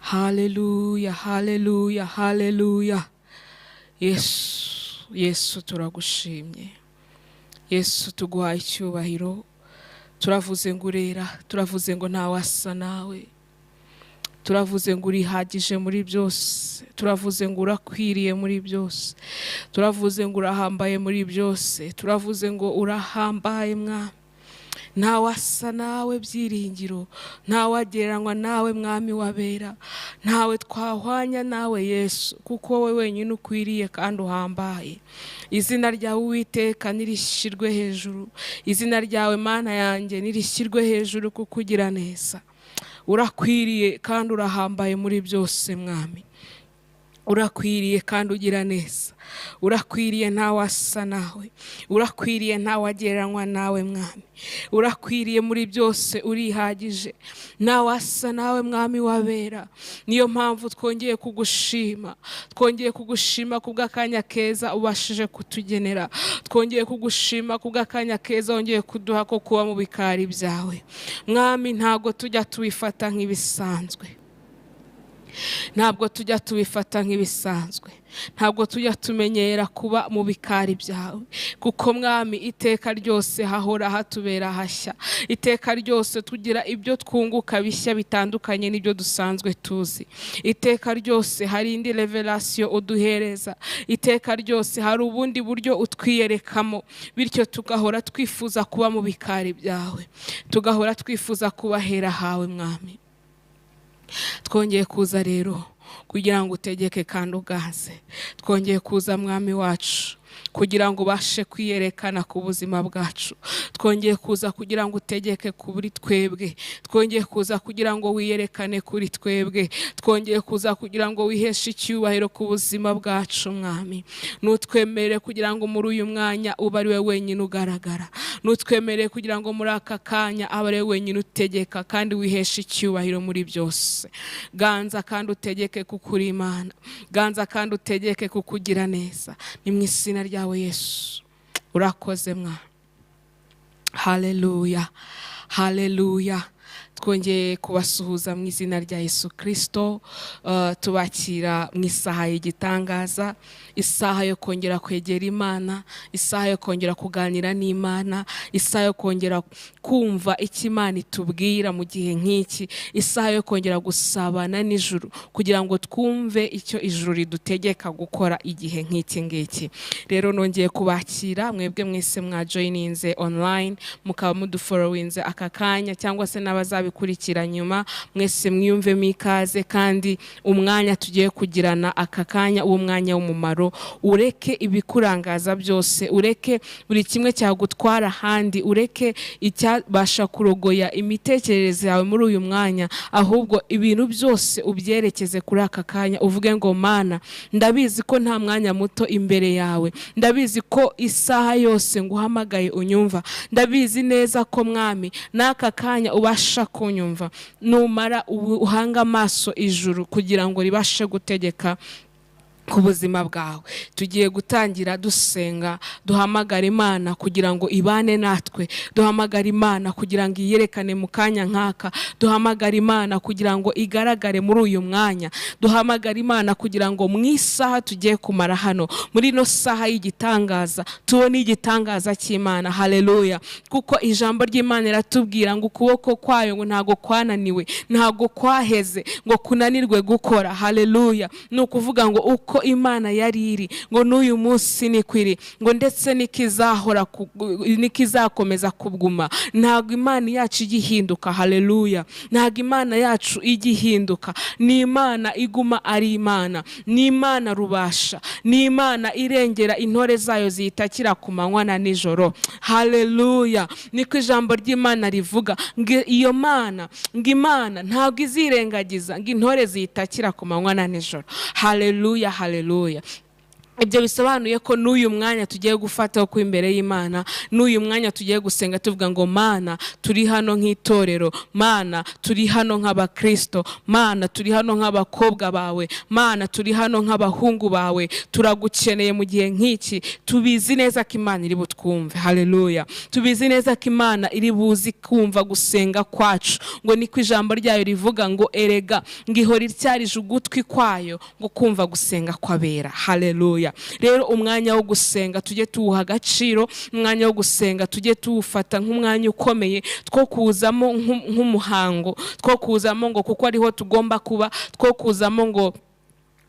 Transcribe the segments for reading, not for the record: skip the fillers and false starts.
Haleluya, haleluya, haleluya. Yesu turagushimye. Yesu tuguhaye icyubahiro. Turavuze ngo urera, turavuze ngo nta wasa nawe. Turavuze ngo urihagije muri byose. Turavuze ngo urakwiriye muri byose. Turavuze ngo urahambaye muri byose. Turavuze ngo urahambaye Mwami. Nta wasa nawe byiringiro, nta wagereranywa nawe Mwami wabera, ntawe twahwanya nawe Yesu, kuko wowe wenyine ukwiriye kandi uhambaye. Izina ryawe Uwiteka nirishyirwe hejuru, izina ryawe Mana yanjye nirishyirwe hejuru kuko ugira neza. Urakwiriye kandi urahambaye muri byose Mwami. Urakwiriye kandi ugira neza. Urakwiriye nta wasa nawe. Urakwiriye nta wagereranywa nawe Mwami. Urakwiriye muri byose, urihagije. Nta wasa nawe Mwami wabera. Niyo mpamvu twongeye kugushima. Twongeye kugushima kubw'akanya keza ubashije kutugenera. Twongeye kugushima kubw'akanya keza wongeye kuduha ko kuba mu bikari byawe. Mwami, ntago tujya tubifata nk'ibisanzwe. Ntabwo tujya tubifata nk'ibisanzwe. Ntabwo tujya tumenyera kuba mu bikari byawe, kuko Mwami iteka ryose hahora hatubera hashya. Iteka ryose tugira ibyo twunguka bishya bitandukanye n'ibyo dusanzwe tuzi. Iteka ryose hari indi revelation uduhereza. Iteka ryose hari ubundi buryo utwiyerekamo, bityo tugahora twifuza kuba mu bikari byawe. Tugahora twifuza kuba hera hawe Mwami. Twongeye kuza rero kugira ngo utegeke kandi ugaze. Twongeye kuza Mwami wacu kugira ngo ubashe kwiyerekana ku buzima bwacu. Twongeye kuza kugira ngo utegeke kuri twebwe. Twongeye kuza kugira ngo wiyerekane kuri twebwe. Twongeye kuza kugira ngo wiheshe icyubahiro ku buzima bwacu Mwami. Nutwemerere kugira ngo muri uyu mwanya ube ari we wenyine ugaragara. Nutwemerere kugira ngo muri aka kanya abe ari we wenyine utegeka kandi wiheshe icyubahiro muri byose. Ganza kandi utegeke kuko uri Imana. Ganza kandi utegeke kuko ugira neza. Ni mu izina ryawe Yesu. Urakoze Mwami. Haleluya, haleluya. Twongeye kubasuhuza mu izina rya Yesu Kristo. Tubakira mu isaha y'igitangaza, isaha yo kongera kwegera Imana, isaha yo kongera kuganira n'Imana, isaha yo kongera kumva icyo Imana itubwira mu gihe nk'iki, isaha yo kongera gusabana n'ijuru kugira ngo twumve icyo ijuru ridutegeka gukora igihe nk'iki ngiki. Rero nongeye kubakira mwebwe mwese mwajoyininze online, mukaba mudufollowinze aka kanya cyangwa se n'abazabikurikira nyuma. Mwese mwiyumvemo ikaze kandi umwanya tugiye kugirana aka kanya uwo mwanya w'umumaro. Ureke ibikurangaza byose, ureke buri kimwe cyagutwara handi, ureke icyabasha kurogoya imitekerereze yawe muri uyu mwanya, ahubwo ibintu byose ubyerekeze kuri aka kanya. Uvuge ngo Mana, ndabizi ko nta mwanya muto imbere yawe. Ndabizi ko isaha yose nguhamagaye unyumva. Ndabizi neza ko Mwami n'aka kanya ubasha kunyumva. Numara uhanga amaso ijuru kugira ngo ribashe gutegeka ku buzima bwawe. Tugiye gutangira dusenga, duhamagara Imana kugira ngo ibane natwe. Duhamagara Imana kugira ngo iyerekane mu kanya nkaka. Duhamagara Imana kugira ngo igaragare muri uyu mwanya. Duhamagara Imana kugira ngo mu isaha tugiye kumara hano, muri no saha y'igitangaza, tubone igitangaza cy'Imana. Haleluya. Kuko ijambo ry'Imana iratubwira ngo ukuboko kwayo ngo ntago kwananiwe, ntago kwaheze ngo kunanirwe gukora. Haleluya. Ni ukuvuga ngo uko Imana yari iri ngo n'uyu munsi nikwiri, ngo ndetse nikizahora nikizakomeza kubguma. Ntago Imana yacu igihinduka. Haleluya. Ntago Imana yacu igihinduka. Ni Imana iguma ari Imana. Ni Imana rubasha. Ni Imana irengera intore zayo ziyitakira ku manywa na nijoro. Haleluya. Niko ijambo ry'Imana rivuga ngo iyo Mana, ngo Imana ntago izirengagiza ngo intore ziyitakira ku manywa na nijoro. Haleluya, haleluya. ibyo bisobanuye ko n'uyu mwanya tugiye gufata ko imbere y'Imana, n'uyu mwanya tugiye gusenga tuvuga ngo Mana turi hano nk'itorero, Mana turi hano nk'abakristo, Mana turi hano nk'abakobwa bawe, Mana turi hano nk'abahungu bawe, turagukeneye mu gihe nk'iki. Tubizi neza ko Imana iri butwumve. Haleluya. Tubizi neza ko Imana iri buzi kumva gusenga kwacu, ngo niko ijambo ryayo rivuga ngo erega ngihora ityarije ugutwi kwayo ngo kumva gusenga kwabera. Haleluya. Rero umwanya wo gusenga tujye tuwuha agaciro, umwanya wo gusenga tujye tuwufata nk'umwanya ukomeye, two kuzamo nk'umuhango, two kuzamo ngo kuko ariho tugomba kuba, two kuzamo ngo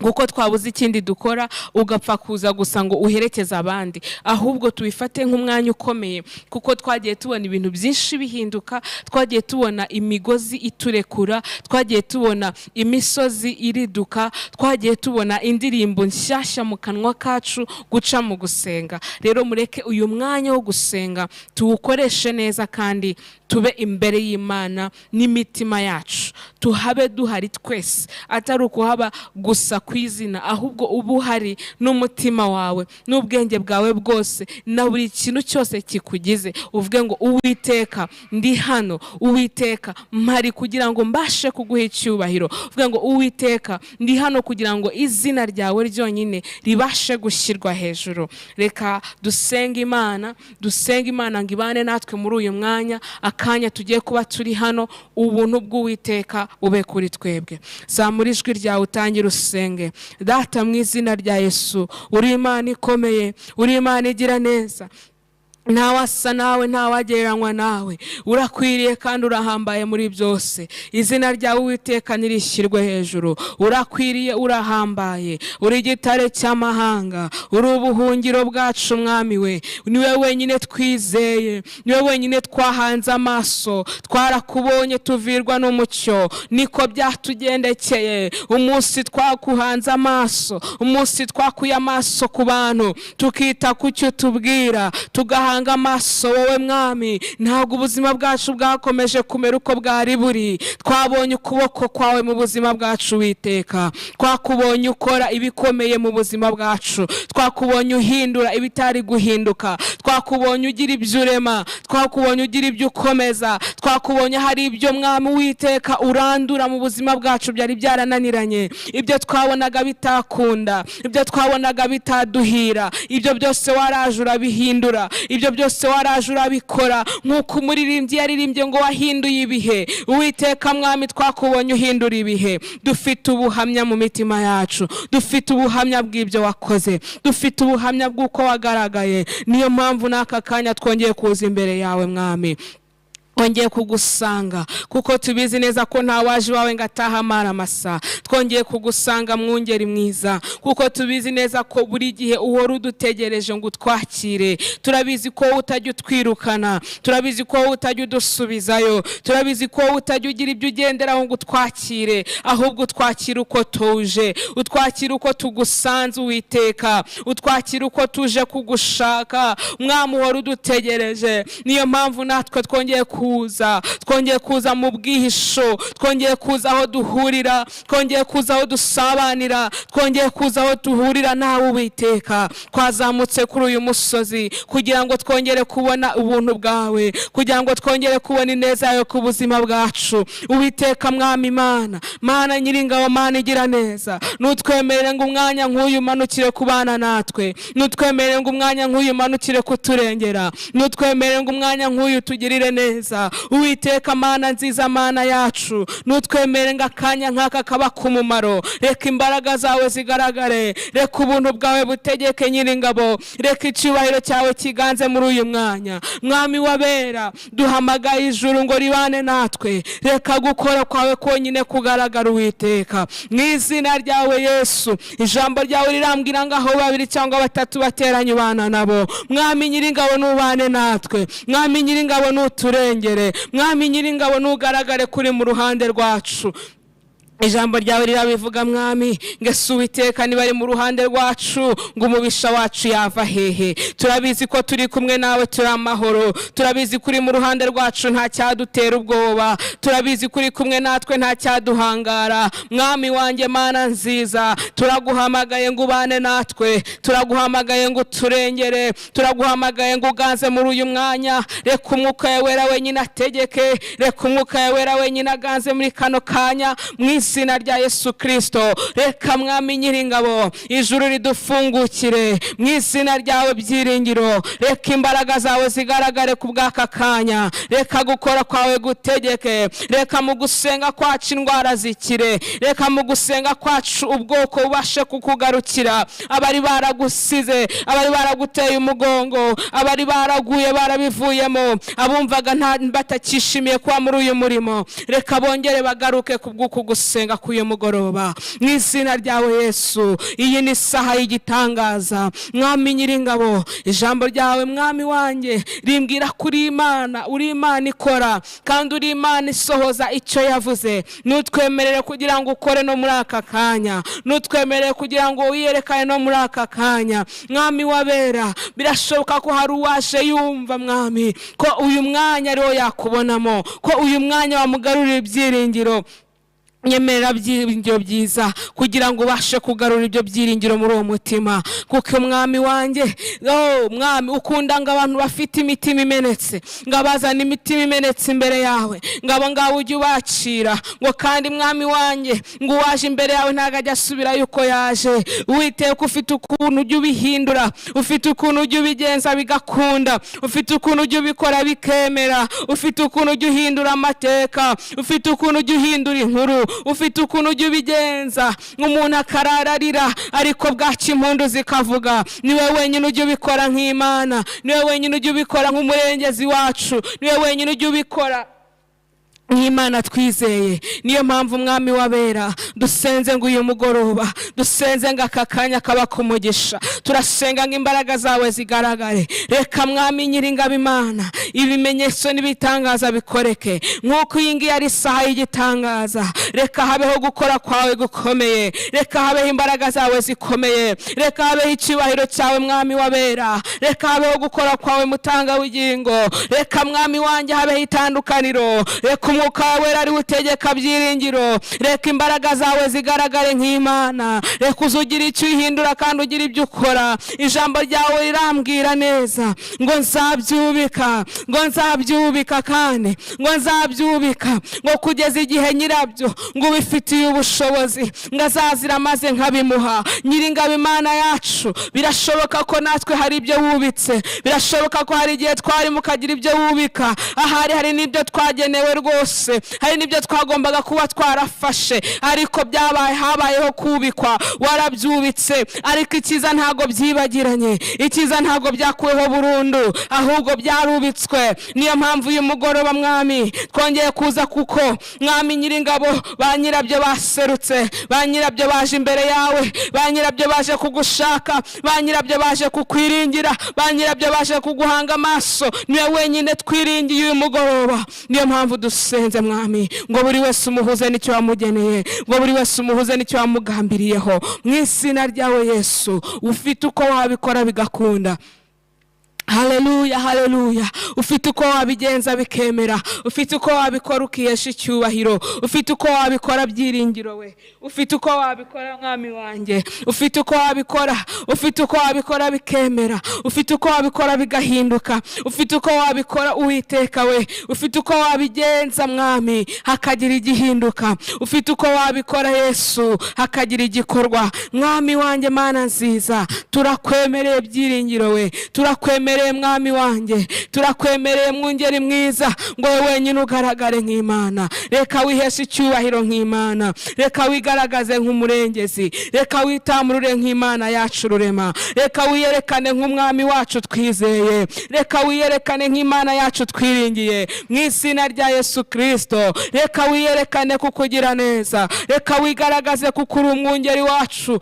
kuko twabuze ikindi dukora ugapfa kuza gusa ngo uherekeze abandi. Ahubwo tubifate nk'umwanya ukomeye, kuko twagiye tubona ibintu byinshi bihinduka, twagiye tubona imigozi iturekura, twagiye tubona imisozi iriduka, twagiye tubona indirimbo nshyashya mu kanwa kacu guca mu gusenga. Rero mureke uyu mwanya wo gusenga tuwukoreshe neza, kandi tube imbere y'Imana n'imitima yacu, tuhabe duhari twese, atari ukuhaba gusa kwizina, ahubwo ubu hari n'umutima wawe n'ubwenge bwawe bwose na buri kintu cyose kikugize. Uvuge ngo Uwiteka ndi hano, Uwiteka mpari kugira ngo mbashe kuguha icyubahiro. Uvuge ngo Uwiteka ndi hano kugira ngo izina ryawe ryonyine ribashe gushyirwa hejuru. Reka dusenge Imana, dusenge Imana ngo ibane natwe muri uyu mwanya, akanya tugiye kuba turi hano, ubuntu bw'Uwiteka ube kuri twebwe. Zamura ijwi ryawe utangire usenge. Data mu izina rya Yesu, uri Imana ikomeye, uri Imana igira neza, ntawasa nawe, ntawagereranywa nawe, urakwiriye kandi urahambaye muri byose. Izina ryawe Uwiteka nirishyirwe hejuru. Urakwiriye, urahambaye, uri igitare cy'amahanga, uri ubuhungiro bwacu Mwami we. Niwe wenyine twizeye, niwe wenyine twahanze amaso, twarakubonye tuvirwa n'umucyo. Niko byatugendekeye umunsi twakuhanze amaso, umunsi twakuye amaso ku bantu tukita ku cyo tubwira, tugahanga amaso wowe Mwami. Ntabwo ubuzima bwacu bwakomeje kumera uko bwari buri, twabonye ukuboko kwawe mu buzima bwacu Uwiteka, twakubonye ukora ibikomeye mu buzima bwacu, twakubonye uhindura ibitari guhinduka, twakubonye ugira ibyo urema, twakubonye ugira ibyo ukomeza, twakubonye hari ibyo Mwami Uwiteka urandura mu buzima bwacu byari byarananiranye, ibyo twabonaga bitakunda, ibyo twabonaga bitaduhira, ibyo byose waraje urabihindura, ibyo byose waraje urabikora. Nk'uko umuririmbyi yaririmbye ngo wahinduye ibihe, Uwiteka Mwami twakubonye uhindura ibihe. Dufite ubuhamya mu mitima yacu, dufite ubuhamya bw'ibyo wakoze, dufite ubuhamya bw'uko wagaragaye. Niyo mpamvu n'aka kanya twongeye kuza imbere yawe Mwami, twongeye kugusanga, kuko tubizi neza ko nta waje wawe ngo ataha amara amasa. Twongeye kugusanga Mwungeri mwiza, kuko tubizi neza ko buri gihe uhora udutegereje ngo utwakire. Turabizi ko utajya utwirukana, turabizi ko utajya udusubizayo, turabizi ko utajya ugira ibyo ugenderaho ngo utwakire, ahubwo utwakira uko tuje, utwakira uko tugusanze Uwiteka, utwakira uko tuje kugushaka. Mwami uhora udutegereje. Niyo mpamvu natwe twongeye twongeye kuza mu bwihisho, twongeye kuza aho duhurira, twongeye kuza aho dusabanira, twongeye kuza aho duhurira nawe Uwiteka. Twazamutse kuri uyu musozi kugira ngo twongere kubona ubuntu bwawe, kugira ngo twongere kubona ineza yawe ku buzima bwacu Uwiteka. Mwami Mana, Mana Nyiringabo, Mana igira neza, nutwemerere ngo umwanya nk'uyu umanukire kubana natwe, nutwemerere ngo umwanya nk'uyu umanukire kuturengera, nutwemerere ngo umwanya nk'uyu tugirire neza Uwiteka. Mana nziza, Mana yacu, nutwemerere ngo akanya nk'aka kaba kumumaro. Reka imbaraga zawe zigaragare, reka ubuntu bwawe butegeke Nyiringabo, reka icyubahiro cyawe kiganze muri uyu mwanya. Mwami wabera, duhamagaye ijuru ngo ribane natwe, reka gukora kwawe konyine kugaragara Uwiteka. Mu izina ryawe Yesu, ijambo ryawe rirambwira ngo aho babiri cyangwa batatu bateranye ubana nabo. Mwami Nyiringabo nubane natwe, Mwami Nyiringabo nuturengere, Mwami Nyiringabo nugaragare kuri mu ruhande rwacu. ijambo ryawe rirabivuga mwami, ngese Uwiteka niba ari mu ruhande rwacu ngo umubisha wacu yava hehe? Turabizi ko turi kumwe nawe turi amahoro, turabizi kuri mu ruhande rwacu nta cyadutera ubwoba, turabizi kuri kumwe natwe nta cyaduhangara. Mwami wanjye Mana nziza, turaguhamagaye ngo ubane natwe, turaguhamagaye ngo turengere, turaguhamagaye ngo uganze muri uyu mwanya. Reka umwuka wawe wera wenyine ategeke, reka umwuka wawe wera wenyine aganze muri kano kanya mu izina rya Yesu Kristo. Reka mwami nyiringabo ijuru ridufungukire mu izina ryawe byiringiro. Reka imbaraga zawe zigaragare ku bw'aka kanya, reka gukora kwawe gutegeke, reka mu gusenga kwacu indwara zikire, reka mu gusenga kwacu ubwoko bubashe kukugarukira. Abari baragusize, abari baraguteye umugongo, abari baraguye barabivuyemo, abumvaga batakishimiye kuba muri uyu murimo, reka bongere bagaruke ku bw'uku gusenga k'uyu mugoroba mu izina ryawe Yesu. Iyi ni isaha y'igitangaza mwami nyiringabo. Ijambo ryawe mwami wanjye rimbwira kuri Imana, uri Imana ikora kandi uri Imana isohoza icyo yavuze. Nutwemerere kugira ngo ukore no muri aka kanya, nutwemerere kugira ngo wiyerekane no muri aka kanya. Mwami wabera, birashoboka ko hari uwaje yumva mwami ko uyu mwanya ariwo yakubonamo, ko uyu mwanya wamugarurira ibyiringiro. Nyemerera byiringiro byiza kugira ngo ubashe kugarura ibyo byiringiro muri uwo mutima, kuko mwami wanjye mwami ukunda ngo abantu bafite imitima imenetse, ngabazana imitima imenetse imbere yawe, ngabo ngabo ujye ubacira ngo kandi mwami wanjye ngo waje imbere yawe ntago ajya asubira yuko yaje. Uwiteka ufite ukuntu ujye ubihindura, ufite ukuntu ujye ubigenza bigakunda, ufite ukuntu ujye ubikora bikemera, ufite ukuntu ujye uhindura amateka, ufite ukuntu ujye uhindura inkuru, ufite ukuntu ujye ubigenza umuntu akarararira ariko bwaca impundu zikavuga. Niwe wenyine ujye ubikora nk'Imana, niwe wenyine ujye ubikora nk'umurengezi wacu, niwe wenyine ujye ubikora nk'Imana twizeye. Niyo mpamvu mwami wabera dusenze ngo uyu mugoroba, dusenze ngo aka kanya kaba kumugisha, turasenga ngo imbaraga zawe zigaragare. Reka mwami nyiringabo Imana ibimenyetso n'ibitangaza bikoreke nk'uko iyi ngiyi ari isaha y'igitangaza. Reka habeho gukora kwawe gukomeye, reka habeho imbaraga zawe zikomeye, reka habeho icyubahiro cyawe mwami wabera, reka habeho gukora kwawe mutanga w'ingingo. Reka mwami wanjye habeho itandukaniro, reka umwuka wawe wera ari utegeka byiringiro. Reka imbaraga zawe zigaragare nk'Imana, reka uzugira icyo uhindura kandi ugira ibyo ukora. Ijambo ryawe rirambwira neza ngo nzabyubika, ngo nzabyubika kandi ngo nzabyubika ngo kugeza igihe nyirabyo ngo ubifitiye ubushobozi ngo azazira maze nkabimuha. Nyiringabo Imana yacu, birashoboka ko natwe hari ibyo wubitse, birashoboka ko hari igihe twari mukagira ibyo wubika, ahari hari n'ibyo twagenewe rwose, hari n'ibyo twagombaga kuba twarafashe ariko byabaye habayeho kubikwa, warabyubitse. Ariko ikiza ntago byibagiranye, ikiza ntago byakuweho burundu, ahubwo byarubitswe. Niyo mpamvu uyu mugoroba mwami twongeye kuza, kuko mwami nyiringabo ba nyirabyo baserutse, ba nyirabyo baje imbere yawe, ba nyirabyo baje kugushaka, ba nyirabyo baje kukwiringira, ba nyirabyo baje kuguhanga amaso. Niwe wenyine twiringiye uyu mugoroba. Niyo mpamvu dusenze mwami ngo buri wese umuhuze n'icyo wamugeneye, ngo buri wese umuhuze n'icyo wamugambiriyeho mu izina ryawe Yesu. Ufite uko wabikora bigakunda. Haleluya, haleluya. Ufite uko wabigenza bikemera, ufite uko wabikora ukiyesha icyubahiro, ufite uko wabikora byiringiro we, ufite uko wabikora mwami wanjye, ufite uko wabikora, ufite uko wabikora bikemera, ufite uko wabikora bigahinduka, ufite uko wabikora Uwiteka we, ufite uko wabigenza mwami hakagira igihinduka, ufite uko wabikora Yesu hakagira igikorwa. Mwami wanjye Mana nziza, turakwemereye byiringiro we, turakwemereye mwami wanjye, turakwemereye mwungeri mwiza ngo wowe wenyine ugaragare nk'Imana. Reka wiheshe icyubahiro nk'Imana, reka wigaragaze nk'umurengezi, reka witamurure nk'Imana yacu rurema, reka wiyerekane nk'umwami wacu twizeye, reka wiyerekane nk'Imana yacu twiringiye mu izina rya Yesu Kristo. Reka wiyerekane kukugira neza, reka wigaragaze kuko uri umwungeri wacu.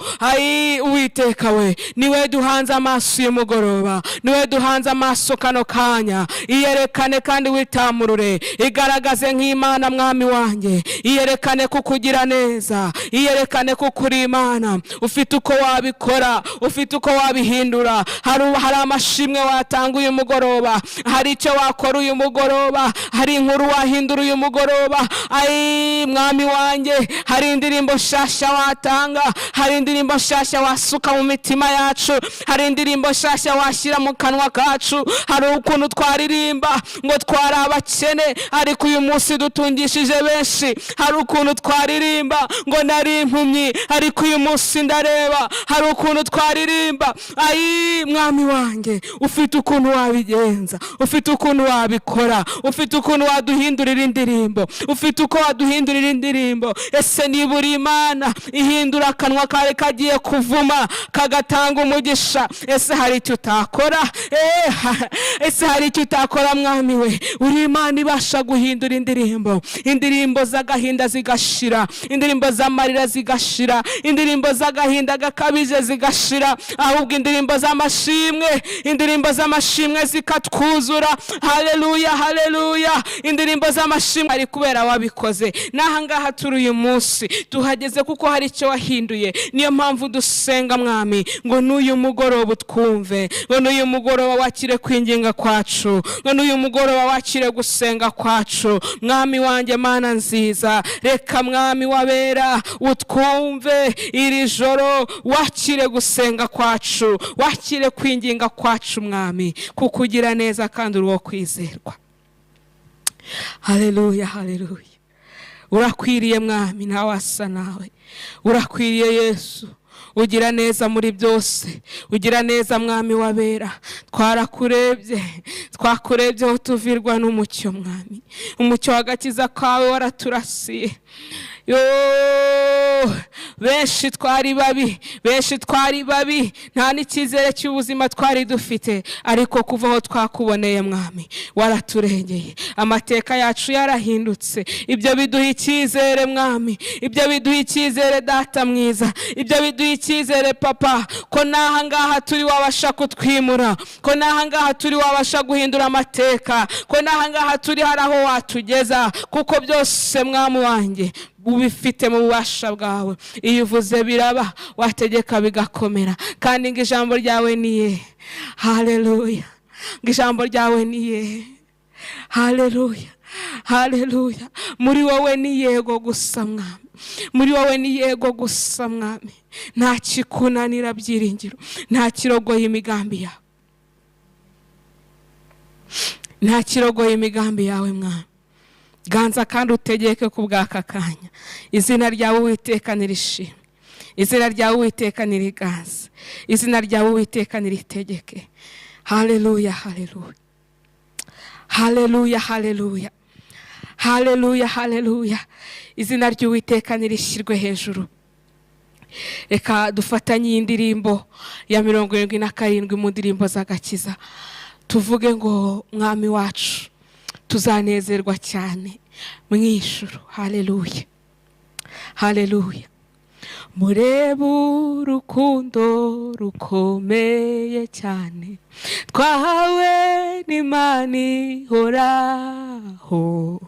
Uwiteka we, niwe duhanze amaso uyu mugoroba, niwe duhanze amaso kano kanya, iyerekane kandi witamurure, igaragaze nk'Imana mwami wanjye, iyerekane kukugira neza, iyerekane kukuri Imana, ufite uko wabikora, ufite uko wabihindura. Hari amashimwe watanga uyu mugoroba, hari icyo wakora uyu mugoroba, hari inkuru wahindura uyu mugoroba. Ai mwami wanjye, hari indirimbo nshasha watanga, hari indirimbo nshasha wasuka mu mitima yacu, hari indirimbo nshasha washyira mu kanwa kacu. Hari ukuntu twaririmba ngo twari abakene, ariko uyu munsi dutungishije benshi. Hari ukuntu twaririmba ngo nari impumyi, ariko uyu munsi ndareba. Hari ukuntu twaririmba. Ai mwami wanjye, ufite ukuntu wabigenza, ufite ukuntu wabikora, ufite ukuntu waduhindurira indirimbo, ufite uko waduhindurira indirimbo. Ese niba uri Imana, ihindura akanwa kawe kagiye kuvuma kagatanga umugisha. Ese hari icyo utakora? Ese hari icyo utakora mwami we? Uri Imana ibasha guhindura indirimbo, indirimbo z'agahinda zigashira, indirimbo z'amarira zigashira, indirimbo z'agahinda gakabije zigashira, ahubwo indirimbo z'amashimwe, indirimbo z'amashimwe zikatwuzura. Haleluya, haleluya. Indirimbo z'amashimwe ari kubera wabikoze. Naha ngaha turi uyu munsi tuhageze kuko hari icyo wahinduye. Niyo mpamvu dusenga mwami ngo n'uyu mugoroba twumve, ngo n'uyu mugoroba wakire kwinginga kwacu, ngo n'uyu mugoroba wakire gusenga kwacu. Mwami wanjye Mana nziza, reka mwami wabera utwumve iri joro, wakire gusenga kwacu, wakire kwinginga kwacu mwami, kukugira neza kandi uri uwo kwizerwa. Haleluya, haleluya. Urakwiriye mwami, nta wasa nawe. Urakwiriye Yesu, ugira neza muri byose, ugira neza mwami wabera. Twarakurebye, twakurebyeho tuvirwa n'umucyo mwami, umucyo w'agakiza kawe waraturasiye. Benshi twari babi, benshi twari babi, nta n'icyizere cy'ubuzima twari dufite, ariko kuva aho twakuboneye mwami waraturengeye. Amateka yacu yarahindutse. Ibyo biduha icyizere mwami, ibyo biduha icyizere data mwiza, ibyo biduha icyizere papa, ko naha ngaha turi wabasha kutwimura, ko naha ngaha turi wabasha guhindura amateka, ko naha ngaha turi hari aho watugeza, kuko byose mwami wanjye ubifite mu bubasha bwawe. Iyo uvuze biraba, wategeka bigakomera, kandi ngo ijambo ryawe niye. Haleluya, ngo ijambo ryawe niye. Haleluya, haleluya. Muri wowe ni yego gusa mwami, muri wowe ni yego gusa mwami. Nta kikunanira byiringiro, nta kirogoye imigambi yawe, nta kirogoye imigambi yawe mwami. Ganza kandi utegeke ku bw'aka kanya. Izina ryawe Uwiteka nirishimwe, izina ryawe Uwiteka niriganze, izina ryawe Uwiteka niritegeke. Haleluya, haleluya, haleluya, haleluya, haleluya, haleluya. Izina ry'Uwiteka nirishyirwe hejuru. Reka dufatanye iyi ndirimbo ya 77 mu ndirimbo z'agakiza, tuvuge ngo mwami wacu tuzanezerwa cyane mu ijuru. Haleluya, haleluya. Murebe urukundo rukomeye cyane twahawe n'Imana ihoraho,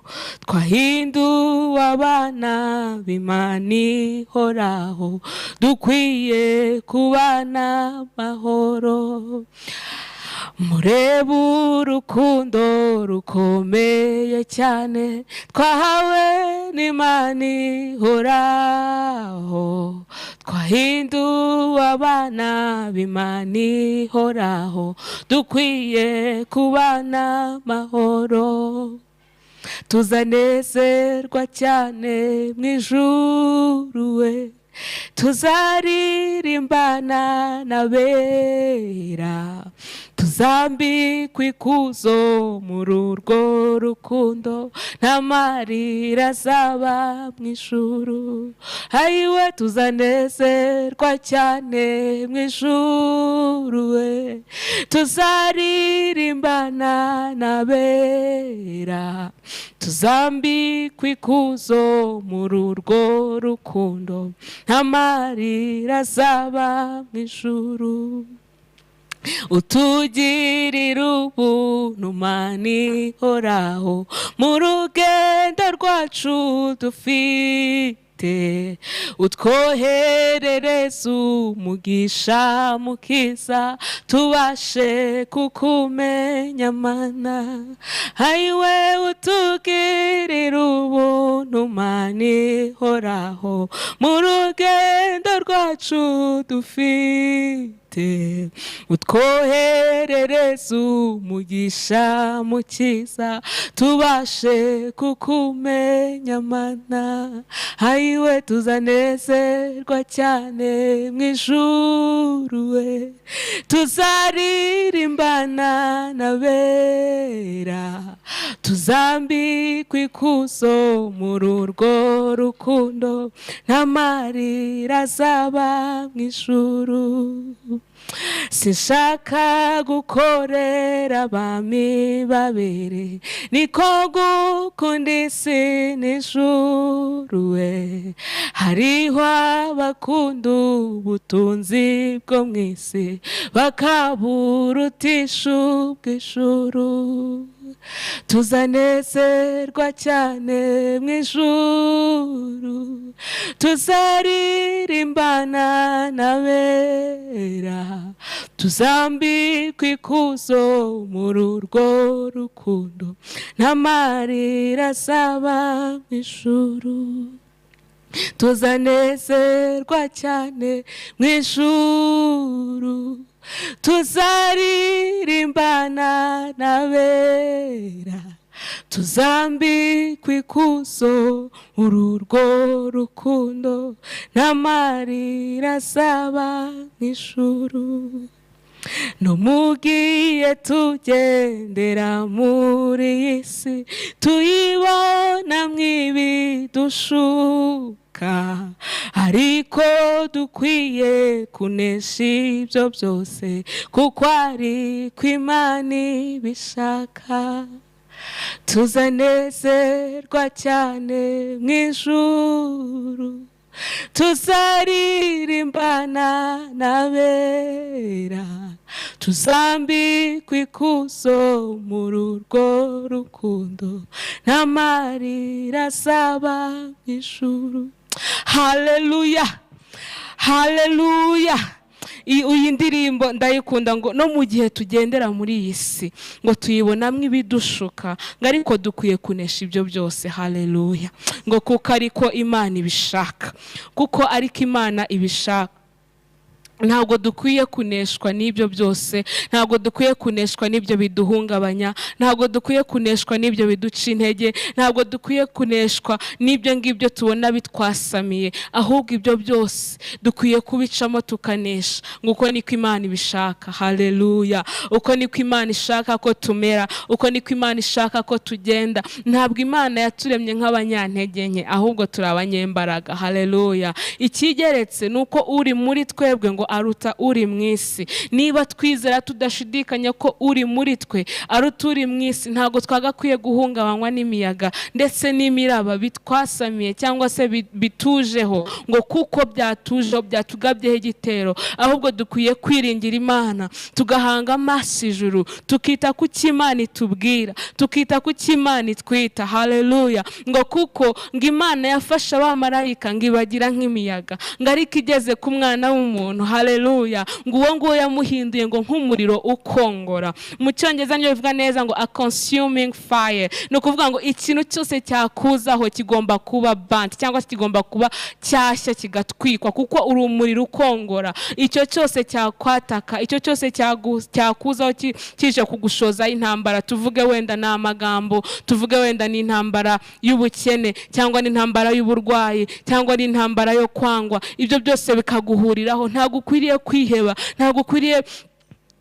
twahinduwe abana b'Imana ihoraho, dukwiye kubana amahoro. Murebe urukundo rukomeye cyane twahawe n'Imana ihoraho, twahinduwe abana b'Imana ihoraho, dukwiye kubana amahoro. Tuzanezerwa cyane mu ijuru we, tuzaririmbana n'abera, tuzambikwa ikuzo muri urwo rukundo, nta marira azaba mu ijuru. Ayiwe tuzanezerwa cyane mu ijuru we, tuzaririmbana n'abera, tuzambikwa ikuzo muri urwo rukundo, nta marira azaba mu ijuru. utugirira ubuntu Mana ihoraho mu rugendo rwacu dufite, utwoherereza umugisha mukiza tubashe kukumenya Mana. Ayiwe utugirira ubuntu Mana ihoraho mu rugendo rwacu dufite, utwoherereza umugisha mukiza tubashe kukumenya Mana. Ayiwe tuzanezerwa cyane mu ijuru we, tuzaririmbana n'abera, tuzambikwa ikuzo muri urwo rukundo, nta marira azaba mu ijuru. Sinshaka gukorera abami babiri, niko gukunda isi n'ijuru we. Hariho abakunda ubutunzi bwo mu isi bakaburutisha ubw'ijuru, tuzanezerwa cyane mu ijuru, tuzaririmbana n'abera, tuzambikwa ikuzo muri urwo rukundo, nta marira azaba mu ijuru. Tuzanezerwa cyane mu ijuru, tuzaririmbana n'abera, tuzambikwa ikuzo muri urwo rukundo, nta marira azaba mu ijuru. No mugiye tugendera muri iyi si, tuyibona mw'ibidushuka, ariko dukwiye kunesha ibyo byose, kuko ari ko Imana ibishaka. Tuzanezerwa cyane mu ijuru, tuzaririmbana n'abera, tuzambikwa ikuzo muri urwo rukundo, nta marira azaba mu ijuru. Haleluya, haleluya. Iyi ndirimbo ndayikunda, ngo no mu gihe tugendera muri iyi si ngo tuyibonamo ibidushuka, ngo ariko dukwiye kunesha ibyo byose. Haleluya. Ngo kuko ariko Imana ibishaka, kuko ariko Imana ibishaka. Ntabwo dukwiye kuneshwa n'ibyo byose, ntabwo dukwiye kuneshwa n'ibyo biduhungabanya, ntabwo dukwiye kuneshwa n'ibyo biduca intege, ntabwo dukwiye kuneshwa n'ibyo ngibyo tubona bitwasamiye, ahubwo ibyo byose dukwiye kubicamo tukanesha. Nguko niko Imana ibishaka. Haleluya. Uko niko Imana ishaka ko tumera, uko niko Imana ishaka ko tugenda. Ntabwo Imana yaturemye nk'abanyantege nke, ahubwo turi abanyembaraga. Haleluya. Ikigeretse nuko uri muri twebwe ngo aruta uri mu isi. Niba twizera tudashidikanya ko uri muri twe aruta uri mu isi, ntabwo twagakwiye guhungabanywa n'imiyaga ndetse n'imiraba bitwasamiye cyangwa se bitujeho, ngo kuko byatujeho byatugabyeho igitero. Ahubwo dukwiye kwiringira Imana, tugahanga amaso ijuru, tukita ku cy'Imana itubwira, tukita ku cy'Imana itwita. Haleluya. Ngo kuko ngo Imana yafasha abamarayika ngo ibagira nk'imiyaga, ngo ariko igeze ku mwana w'umuntu. Haleluya. Ngo uwo nguwo yamuhinduye ngo nk'umuriro ukongora. Mu Cyongereza niyo bivuga neza ngo a consuming fire. No kuvuga ngo ikintu cyose cyakuzaho kigomba kuba burnt cyangwa se kigomba kuba cyashya kigatwikwa, kuko uri umuriro ukongora. Icyo cyose cyakwataka, icyo cyose cyakuzaho kije kugushoza intambara, tuvuge wenda ni amagambo, tuvuge wenda ni intambara y'ubukene cyangwa ni intambara y'uburwayi cyangwa ni intambara yo kwangwa, ibyo byose bikaguhuriraho. Ntabwo ukwiriye kwiheba, ntabwo ukwiriye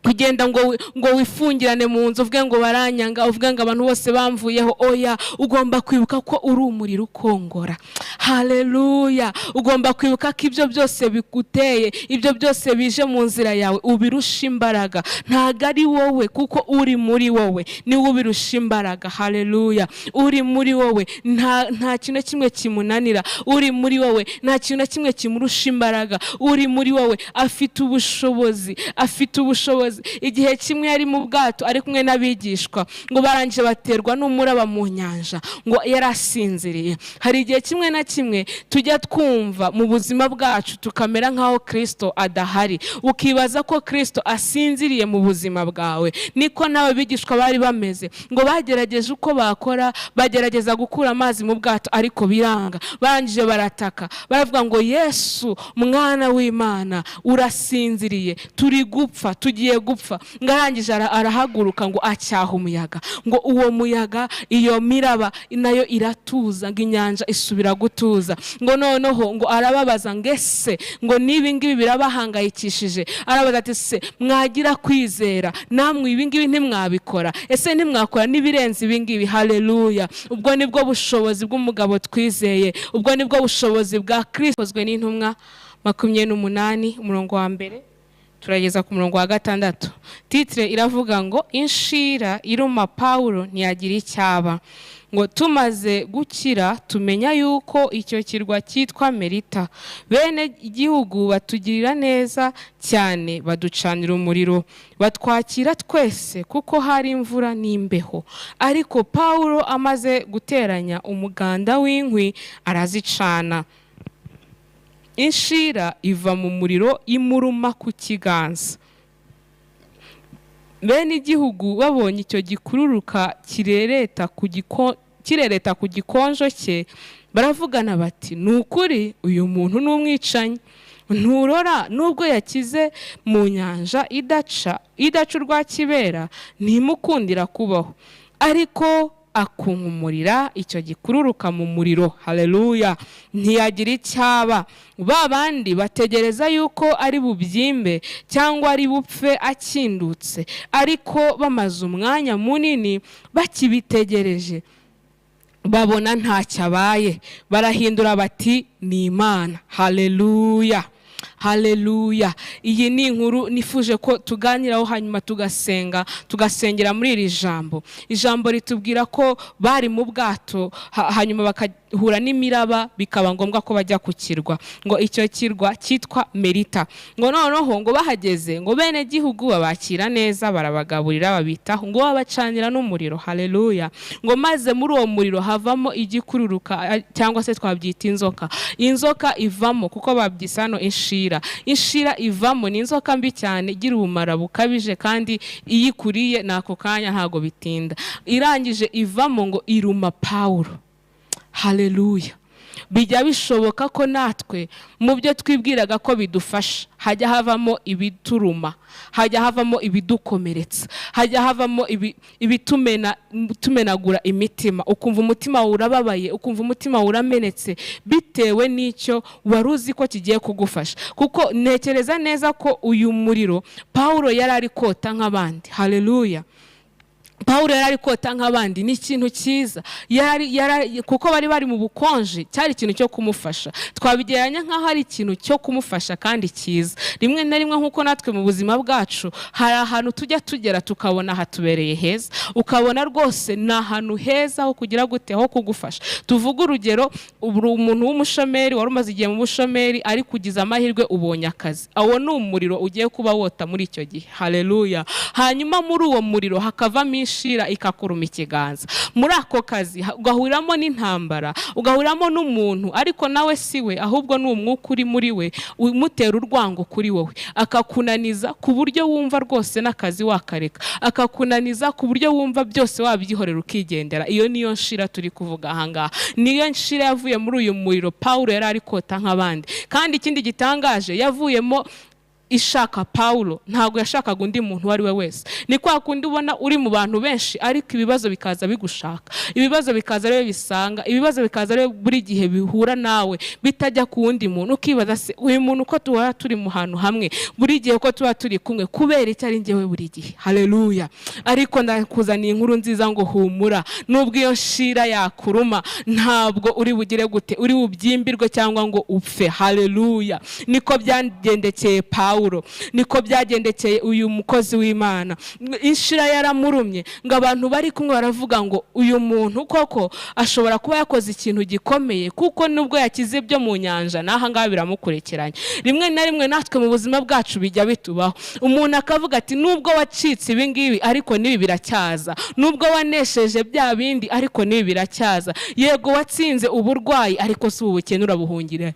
kugenda ngo wifungirane mu nzu uvuge ngo baranyanga, uvuge ngo abantu bose bamvuyeho. Oya, ugomba kwibuka ko uri umuriro ukongora. Haleluya. Ugomba kwibuka ko ibyo byose biguteye, ibyo byose bije mu nzira yawe ubirusha imbaraga. Ntago ari wowe, kuko uri muri wowe niwe ubirusha imbaraga. Haleluya. Uri muri wowe nta kintu kimwe kimunanira. Uri muri wowe nta kintu kimwe kimurusha imbaraga. Uri muri wowe afite ubushobozi ubushobozi. Igihe kimwe yari mu bwato ari kumwe n'abigishwa, ngo barangije baterwa n'umuraba mu nyanja, ngo yarasinziriye. Hari igihe kimwe na kimwe tujya twumva mu buzima bwacu tukamera nk'aho Kristo adahari, ukibaza ko Kristo asinziriye mu buzima bwawe. Niko nawe bigishwa bari bameze, ngo bagerageje uko bakora, bagerageza gukura amazi mu bwato ariko biranga. Barangije barataka, baravuga ngo Yesu mwana w'Imana urasinziriye, turi gupfa, tugiye gupfa. Ngarangije arahaguruka ngo acyaha umuyaga, ngo uwo muyaga, iyo miraba nayo iratuza, ngo inyanja isubira gutuza. Ngo noneho ngo arababaza ngese ngo nibi ngibi birabahangayikishije. Arabaza ati se mwagira kwizera namwe ibi ngibi ntimwabikora? Ese ntimwakora n'ibirenze ibi ngibi? Haleluya! Ubwo nibwo bushobozi bw'umugabo twizeye, ubwo nibwo bushobozi bwa Kristo. Kozwe n'intumwa 28 umurongo wa mbere turageza ku murongo wa 6. Titre iravuga ngo inshira iruma Paulo ntiyagira icyaba. Ngo tumaze gukira tumenya yuko icyo kirwa cyitwa Merita. Bene igihugu batugirira neza cyane, baducanira umuriro, batwakira twese kuko hari imvura n'imbeho. Ariko Paulo amaze guteranya umuganda w'inkwi arazicana. Inshira iva mu muriro imuruma ku kiganza. Bene igihugu babonye icyo gikururuka kirereta ku gikonjo cye, baravugana bati nukuri uyu muntu n'umwicanyi. Nturora nubwo yakize mu nyanja idaca urwa kibera ntimukundira kubaho, ariko akunkumurira icyo gikururuka mu muriro. Haleluya! Ntiyagira icyaba. Ba bandi bategereza yuko ari bubyimbe cyangwa ari bupfe akindutse, ariko bamaze umwanya munini bakibitegereje babona ntacyo abaye, barahindura bati ni Imana. Haleluya! Haleluya! Iyi ni inkuru nifuje ko tuganiraho, hanyuma tugasengera muri iri jambo. Ijambo ritubwira ko bari mu bwato, hanyuma bakahura n'imiraba, bikaba ngombwa ko bajya ku kirwa. Ngo icyo kirwa cyitwa Merita. Ngo noneho ngo bahageze, ngo bene gihugu babakira neza, barabagaburira, babitaho, ngo babacanira n'umuriro. Haleluya! Ngo maze muri uwo muriro havamo igikururuka, cyangwa se twabyita inzoka. Inzoka ivamo kuko babyisano inshira. Inshira ivamo ni inzoka mbi cyane, igira ubumara bukabije, kandi iyo ikuriye nako kanya ntago bitinda. Irangije ivamo ngo iruma Paulo. Haleluya! Bijya bishoboka ko natwe mu byo twibwiraga ko bidufasha hajya havamo ibituruma, hajya havamo ibidukomeretsa, hajya havamo ibitumenagura imitima. Ukumva umutima urababaye, ukumva umutima uramenetse, bitewe n'icyo wari uzi ko kigiye kugufasha. Kuko ntekereza neza ko uyu muriro Paulo yari ari kota nk'abandi. Haleluya! Paulo yari kota nk'abandi, ni ikintu cyiza. Kuko bari mu bukonje, cyari ikintu cyo kumufasha. Twabigeranya nk'aho ari ikintu cyo kumufasha kandi cyiza. Rimwe na rimwe nk'uko natwe mu buzima bwacu hari ahantu tujya tugera tukabona hatubereye heza, ukabona rwose ni ahantu heza ho kugira gute, ho kugufasha. Tuvuga urugero, umuntu w'umushomeri wari umaze igihe mu bushomeri, ari kugiza amahirwe ubonye akazi. Awo ni umuriro ugiye kuba wota muri icyo gihe. Haleluya! Hanyuma muri uwo muriro hakavamo inshira ikakuruma ikiganza. Muri ako kazi ugahuriramo n'intambara, ugahuriramo n'umuntu ariko nawe siwe, ahubwo ni umwuka uri muri we umutera urwango kuri wowe, akakunaniza ku buryo wumva rwose n'akazi wakareka, akakunaniza ku buryo wumva byose wabyihorera ukigendera. Iyo niyo nshira turi kuvuga ahangaha. Niyo nshira yavuye muri uyu muriro Paulo yari ari kota nk'abandi. Kandi ikindi gitangaje, yavuyemo ishaka Paulo, ntago yashakaga undi muntu wari we wese. Ni kwa kundi ubona uri mu bantu benshi ariko ibibazo bikaza bigushaka, ibibazo bikaza rero bisanga, ibibazo bikaza rero buri gihe bihura nawe, bitajya ku wundi muntu. Ukibaza se uyu muntu ko tuba turi mu hantu hamwe buri gihe, ko tuba turi kumwe, kubera icyo ari njyewe buri gihe. Haleluya! Ariko ndakuzaniye inkuru nziza ngo humura, nubwo iyo shira yakuruma ntabwo uri bugire gute, uri bubyimbirwe cyangwa ngo upfe. Haleluya! Niko byagendekeye Paulo. Pawulo niko byagendekeye uyu mukozi w'Imana. Inshira yaramurumye ngo abantu bari kumwe baravuga ngo uyu muntu koko ashobora kuba yakoze ikintu gikomeye, kuko nubwo yakize byo mu nyanja naha ngaha biramukurekeranye. Rimwe na rimwe natwe mu buzima bwacu bijya bitubaho, umuntu akavuga ati nubwo wacitse ibi ngibi ariko nibi biracyaza, nubwo wanesheje bya bindi ariko nibi biracyaza, yego watsinze uburwayi ariko si ubukene urabuhungire.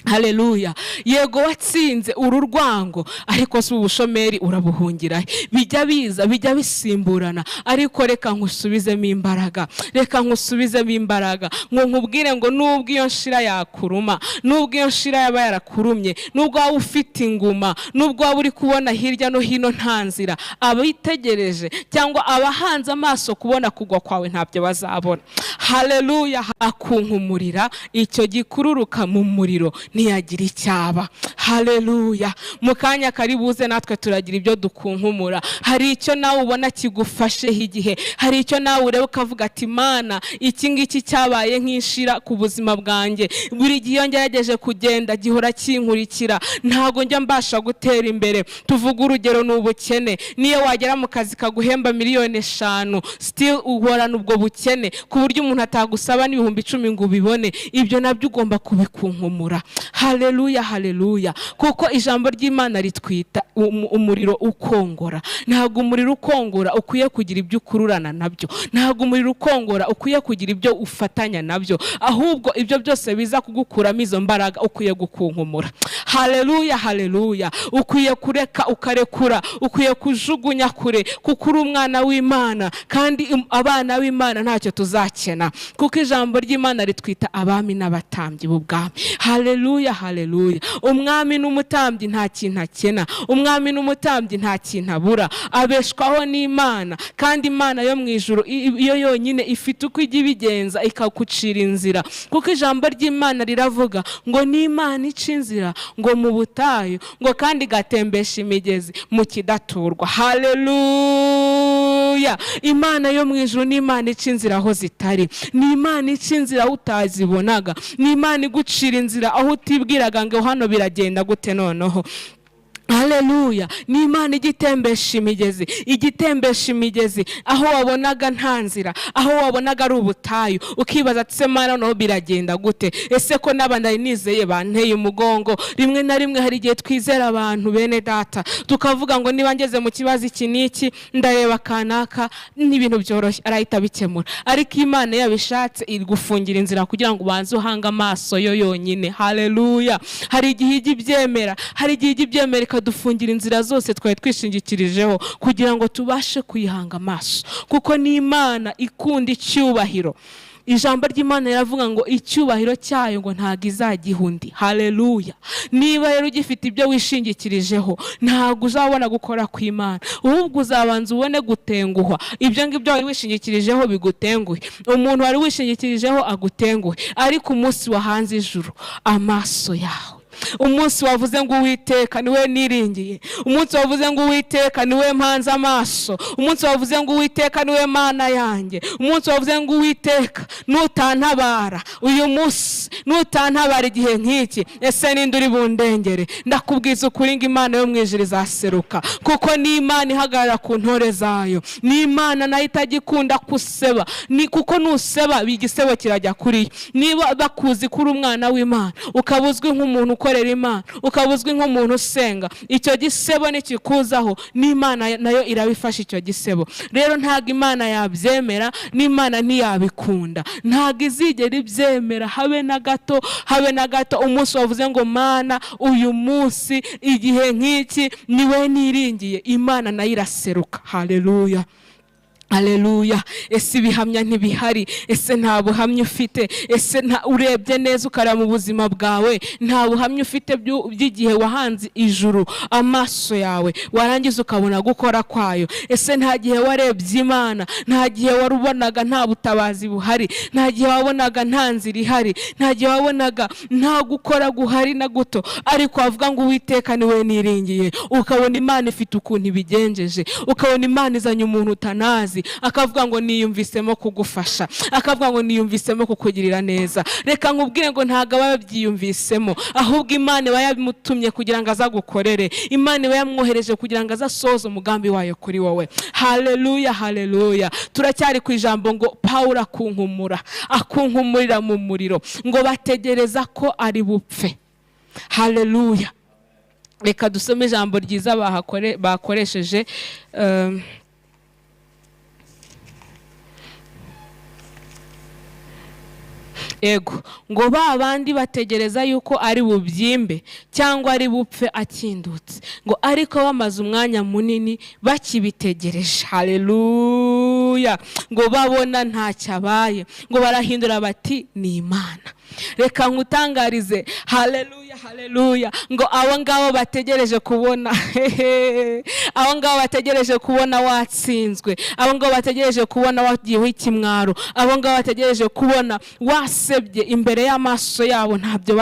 Haleluya. Yego watsinze ururwango ariko si ubushomeri urabuhungira. Bijya biza bijya bisimburana, ariko reka nkusubizemo imbaraga, reka nkusubizemo imbaraga ngo nkubwire ngo nubwo iyo nshira yakuruma, nubwo iyo nshira yaba yarakurumye, nubwo waba ufite inguma, nubwo waba uri kubona hirya no hino nta nzira, abitegereje cyangwa abahanze amaso kubona kugwa kwawe ntabyo bazabona. Haleluya. Akunkumurira icyo gikururuka mu muriro ntiyagira icyaba. Haleluya. Mu kanya kari buze natwe turagira ibyo dukunkumura. Hari icyo nawe ubona kigufasheho igihe, hari icyo nawe ureba ukavuga ati Mana iki ngiki cyabaye nk'inshira ku buzima bwanjye, buri gihe iyo ngerageje kugenda gihora kinkurikira, ntago njya mbasha gutera imbere. Tuvuga urugero n'ubukene, niyo wagera mu kazi kaguhemba miliyoni 5 still uhorana ubwo bukene ku buryo umuntu atagusaba n'ibihumbi 10 ngo ubibone. Ibyo nabyo ugomba kubikunkumura. Haleluya, haleluya. Kuko ijambo ry'Imana ritwita umuriro ukongora. Ntago umuriro ukongora ukwiye kugira ibyo ukururana nabyo, ntago umuriro ukongora ukwiye kugira ibyo ufatanya nabyo, ahubwo ibyo byose biza kugukuramo izo mbaraga ukwiye gukunkumura. Haleluya, haleluya. Ukwiye kureka ukarekura, ukwiye kujugunya kure, kuko uri umwana w'Imana, kandi abana b'Imana ntacyo tuzakena, kuko ijambo ry'Imana ritwita abami n'abatambyi b'ubwami. Haleluya, haleluya. Umwami n'umutambyi nta kintu akena, umwami n'umutambyi nta kintu abura, abeshwaho n'Imana, kandi Imana yo mu ijuru iyo yonyine ifite uko ijya ibigenza ikakucira inzira, kuko ijambo ry'Imana riravuga ngo ni Imana ica inzira ngo mu butayu, ngo kandi gatembesha imigezi mu kidaturwa. Haleluya. Imana yo mu ijuru ni Imana ica inzira aho zitari, ni Imana ica inzira aho utazibonaga, ni Imana igucira inzira aho utibwiraga ngo hano biragenda gute noneho. Haleluya. Ni Imana igitembesha imigezi, igitembesha imigezi aho wabonaga nta nzira, aho wabonaga ari ubutayu, ukibaza ati se Mana noneho biragenda gute, ese ko n'abandi nizeye banteye umugongo. Rimwe na rimwe hari igihe twizera abantu bene data tukavuga ngo niba ngeze mu kibazo iki n'iki ndareba kanaka n'ibintu byoroshye arahita bikemura, ariko Imana yabishatse igufungira inzira kugira ngo ubanze uhanga amaso yo yonyine. Haleluya. Hari igihe ijya ibyemera, hari igihe ijya ibyemera dufungira inzira zose twari twishingikirijeho kugira ngo tubashe kuyihanga amaso, kuko ni Imana ikunda icyubahiro. Ijambo ry'Imana riravuga ngo icyubahiro cyayo ngo ntago izagihundi. Haleluya. Niba rero ugifite ibyo wishingikirijeho ntago uzabona gukora kw'Imana, ahubwo uzabanza ubone gutenguhwa. Ibyo ngibyo wari wishingikirijeho bigutenguhe, umuntu wari wishingikirijeho agutenguhe, ariko umunsi wahanze ijuru amaso yawe, umunsi wavuze ngo Uwiteka niwe niringiye, umunsi wavuze ngo Uwiteka niwe mpanze amaso, umunsi wavuze ngo Uwiteka niwe Mana yanjye, umunsi wavuze ngo Uwiteka nutantabara uyu munsi, nutantabara igihe nk'iki, ese ninde uri bundengere? Ndakubwiza ukuri ngo Imana yo mu ijuru izaseruka, kuko ni Imana ihagarara ku ntore zayo, ni Imana nayo itagikunda kuseba, ni kuko nuseba igisebo kirajya kuri. Niba bakuzi kuri umwana w'Imana ukabuzwi nk'umuntu ukorera Imana, ukabuzwi nk'umuntu usenga, icyo gisebo nikikuzaho n'Imana nayo irabifasha icyo gisebo. Rero ntago Imana yabyemera, n'Imana ntiyabikunda, ntago izigera ibyemera habe na gato, habe na gato. Umunsi wavuze ngo Mana uyu munsi igihe nk'iki niwe niringiye, Imana nayo iraseruka. Haleluya. Haleluya. Ese ibihamya ntibihari? Ese nta buhamya ufite? Ese urebye neza ukareba mu buzima bwawe nta buhamya ufite by'igihe wahanze ijuru amaso yawe warangiza ukabona gukora kwayo? Ese nta gihe warebye Imana, nta gihe warubonaga nta butabazi buhari, nta gihe wabonaga nta nzira ihari, nta gihe wabonaga nta gukora guhari na guto, ariko wavuga ngo Uwiteka niwe niringiye, ukabona Imana ifite ukuntu ibigenjeje, ukabona Imana izanye umuntu utanazi, imbabazi, akavuga ngo niyumvisemo kugufasha, akavuga ngo niyumvisemo kukugirira neza. Reka nkubwire ngo ntago aba yabyiyumvisemo, ahubwo Imana iba yamutumye kugira ngo azagukorere. Imana iba yamwohereje kugira ngo azasohoze umugambi wayo kuri wowe. Haleluya, haleluya. Turacyari ku ijambo ngo Pawulo akunkumurira mu muriro, ngo bategereza ko ari bupfe. Haleluya. Reka dusome ijambo ryiza bakoresheje ego, ngo ba bandi bategereza yuko ari bubyimbe cyangwa ari bupfe akindutse, ngo ariko bamaze umwanya munini bakibitegereje. Haleluya. Ngo babona ntacyabaye, ngo barahindura bati ni Imana. Reka nkutangarize, haleluya, haleluya, ngo abo ngabo bategereje kubona abo ngabo bategereje kubona watsinzwe, abo ngabo bategereje kubona wagiyeho ikimwaro, abo ngabo bategereje kubona wasebye imbere y'amaso yabo, ntabyo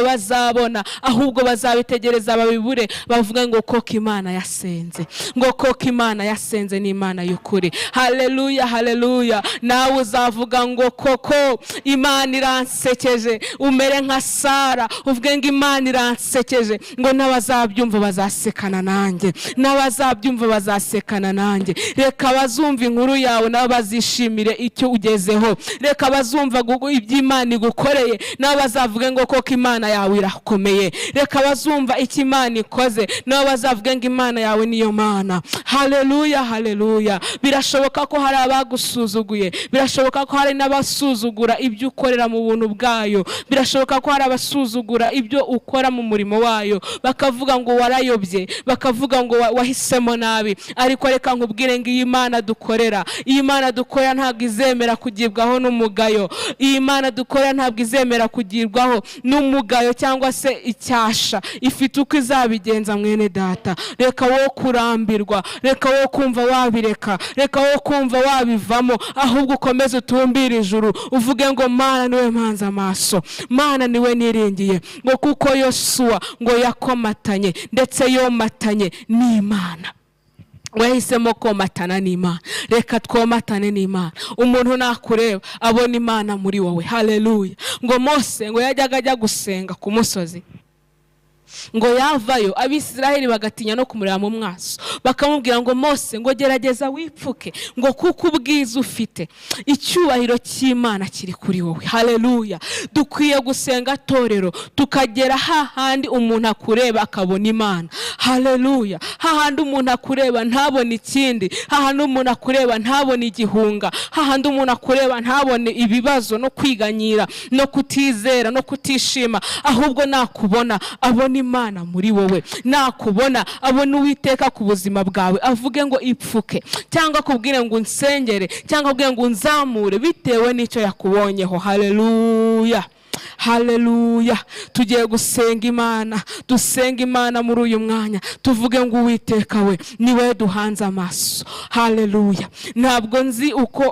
bazabona, ahubwo bazabitegereza babibure, bavuga ngo koko Imana yasenze, ngo koko Imana yasenze, ni Imana y'ukuri. Haleluya, haleluya. Nawe uzavuga ngo koko Imana iransekeje, umere nka Sara uvuge ngo Imana iransekeje, ngo n'abazabyumva bazasekana nanjye, n'abazabyumva bazasekana nanjye. Reka bazumva inkuru yawe nabo bazishimire icyo ugezeho, reka bazumva ibyo Imana igukoreye nabo bazavuge ngo koko Imana yawe irakomeye, reka bazumva icyo Imana ikoze nabo bazavuge ngo Imana yawe niyo Mana. Haleluya, haleluya. Birashoboka ko hari abagusuzuguye, birashoboka ko hari n'abasuzugura ibyo ukorera mu buntu bwayo, birashoboka ko hari abasuzugura ibyo ukora mu murimo wayo, bakavuga ngo warayobye, bakavuga ngo wahisemo nabi. Ariko reka nkubwire ngo iyi Imana dukorera, iyi Imana dukorera ntabwo izemera kugibwaho n'umugayo, iyi Imana dukorera ntabwo izemera kugirwaho n'umugayo cyangwa se icyasha. Ifite uko izabigenza mwene data. Reka wo kurambirwa, reka wo kumva wabireka, reka wo kumva wabivamo, ahubwo ukomeze utumbire ijuru, uvuge ngo Mana niwe mpanze amaso, Mana niwe niringiye, ngo kuko Yosuwa ngo yakomatanye ndetse yomatanye n'Imana. Wahisemo komatana n'Imana, reka twomatane n'Imana. Umuntu nakureba abona Imana muri wowe. Haleluya. Ngo Mose ngo yajyaga ajya gusenga ku musozi, ngo yavayo Abisiraheli bagatinya no kumureba mu mwaso, bakamubwira ngo Mose ngo gerageza wipfuke, ngo kuko ubwiza ufite icyubahiro cy'Imana kiri kuri wowe. Haleluya. Dukwiye gusenga torero tukagera hahandi umuntu akureba akabona Imana. Haleluya. Hahandi umuntu akureba ntabone ikindi, hahandi umuntu akureba ntabone igihunga, hahandi umuntu akureba ntabone ibibazo no kwiganyira no kutizera no kutishima, ahubwo nakubona abona Imana muri wowe, nakubona abona Uwiteka ku buzima bwawe, avuge ngo ipfuke, cyangwa akubwire ngo unsengere, cyangwa akubwire ngo unzamure bitewe n'icyo yakubonyeho. Haleluya, haleluya. Tugiye gusenga Imana, dusenga Imana muri uyu mwanya, tuvuge ngo Uwiteka we niwe duhanze amaso. Haleluya. Ntabwo nzi uko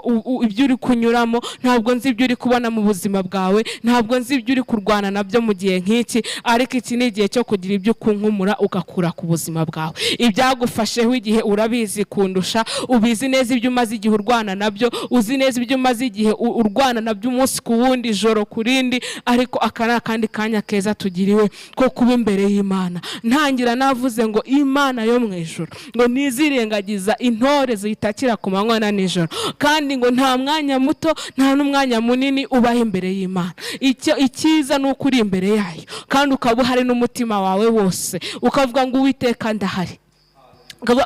ibyo uri kunyuramo, ntabwo nzi ibyo uri kubona mu buzima bwawe, ntabwo nzi ibyo uri kurwana nabyo mu gihe nk'iki, ariko iki ni igihe cyo kugira ibyo kunkumura ugakura ku buzima bwawe. Ibyagufasheho igihe urabizi kundusha, ubizi neza ibyo umaze igihe urwana nabyo, uzi neza ibyo umaze igihe urwana nabyo umunsi ku wundi, ijoro ku rindi, ariko aka ni akandi kanya keza tugiriwe ko kuba imbere y'Imana. Ntangira navuze ngo Imana yo mu ijuru ngo nizirengagiza intore zitakira ku manywa na nijoro, kandi ngo nta mwanya muto nta n'umwanya munini ubaho imbere y'Imana. Icyiza ni uko uri imbere yayo kandi ukaba uhari n'umutima wawe wose, ukavuga ngo Uwiteka ndahari,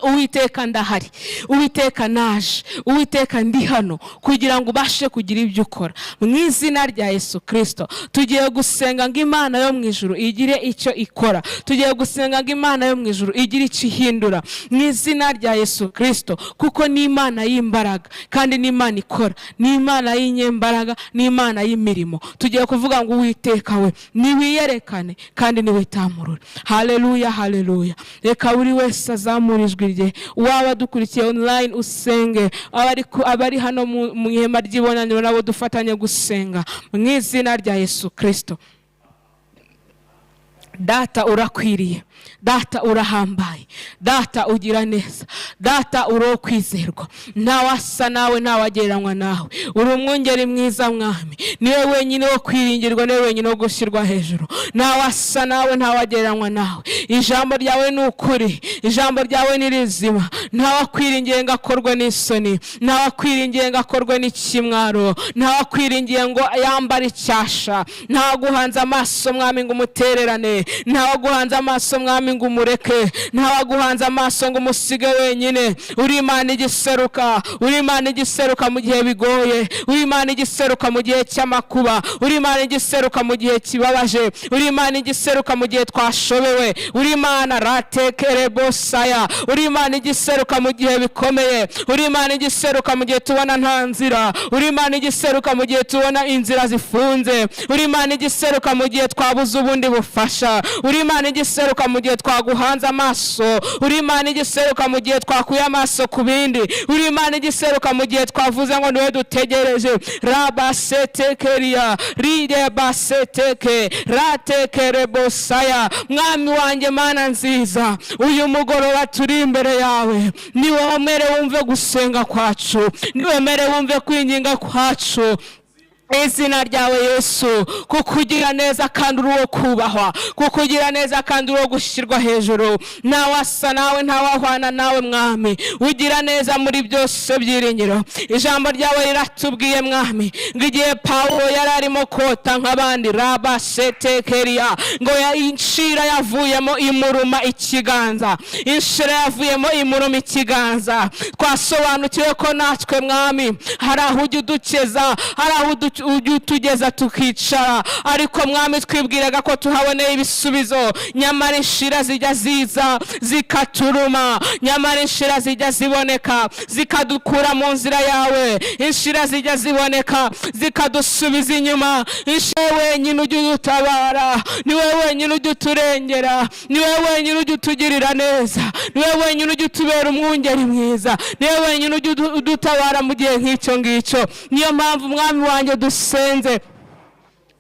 Uwiteka ndahari, Uwiteka naje, Uwiteka ndi hano kugira ngo ubashe kugira ibyo ukora. Mu izina rya Yesu Kristo tugiye gusenga ngo Imana yo mu ijuru igire icyo ikora, tugiye gusenga ngo Imana yo mu ijuru igire icyo ihindura mu izina rya Yesu Kristo, kuko ni Imana y'imbaraga kandi ni Imana ikora, ni Imana y'inyembaraga, ni Imana y'imirimo. Tugiye kuvuga ngo Uwiteka we niwiyerekane kandi niwitamurure. Haleluya, haleluya. Reka buri wese azamure ijwi rye, waba dukurikiye online usenge, abari hano mu ihema ry'ibonaniro nabo dufatanye gusenga mu izina rya Yesu Kristo. Data urakwiriye, Data urahambaye, Data ugira neza, data uri uwo kwizerwa, ntawasa nawe, ntawagereranywa nawe, uri umwungeri mwiza mwami, niwe wenyine wo kwiringirwa, niwe wenyine wo gushyirwa hejuru, ntawasa nawe, ntawagereranywa nawe. Ijambo ryawe ni ukuri, ijambo ryawe ni rizima, ntawakwiringiye ngo akorwe n'isoni, ntawakwiringiye ngo akorwe n'ikimwaro, ntawakwiringiye ngo yambare icyasha, ntawaguhanze amaso mwami ngo umutererane, ntawaguhanze amaso mwami ngo umureke, ntawaguhanze amaso ngo umusige wenyine. Uri Imana igiseruka, uri Imana igiseruka mu gihe bigoye, uri Imana igiseruka mu gihe cy'amakuba, uri Imana igiseruka mu gihe kibabaje, uri Imana igiseruka mu gihe twashobewe, uri Imana ratekerebosaya, uri Imana igiseruka mu gihe bikomeye, uri Imana igiseruka mu gihe tubona nta nzira, uri Imana igiseruka mu gihe tubona inzira zifunze, uri Imana igiseruka mu gihe twabuze ubundi bufasha, uri Imana igiseruka mu gihe twaguhanze amaso, uri Imana igiseruka mu gihe twakuye amaso ku bindi, uri Imana igiseruka mu gihe twavuze ngo niwe dutegereje. Rabasetekeria ride baseteke ratekerebosaya. Mwami wanjye Mana nziza, uyu mugoroba turi imbere yawe, niwe wemere wumve gusenga kwacu, niwe wemere wumve kwinginga kwacu. Izina ryawe Yesu, kukugira neza kandi uri uwo kubahwa, kukugira neza kandi uri uwo gushyirwa hejuru, ntawasa nawe, ntawahwana nawe mwami, ugira neza muri byose byiringiro. Ijambo ryawe riratubwiye mwami ngo igihe Pawulo yari arimo kota nk'abandi, rabasetekeria, ngo inshira yavuyemo imuruma ikiganza, inshira yavuyemo imuruma ikiganza. Twasobanukiwe ko natwe mwami hari aho ujya udukeza, hari aho ujya utugeza tukicara, ariko mwami twibwiraga ko tuhaboneye ibisubizo, nyamara inshira zijya ziza zikaturuma, nyamara inshira zijya ziboneka zikadukura mu nzira yawe, inshira zijya ziboneka zikadusubiza inyuma. Inshira wenyine ujya udutabara, niwe wenyine ujya uturengera, niwe wenyine ujya utugirira neza, niwe wenyine ujya utubera umwungeri mwiza, niwe wenyine ujya udutabara mu gihe nk'icyo ngicyo. Niyo mpamvu mwami wanjye dusenze,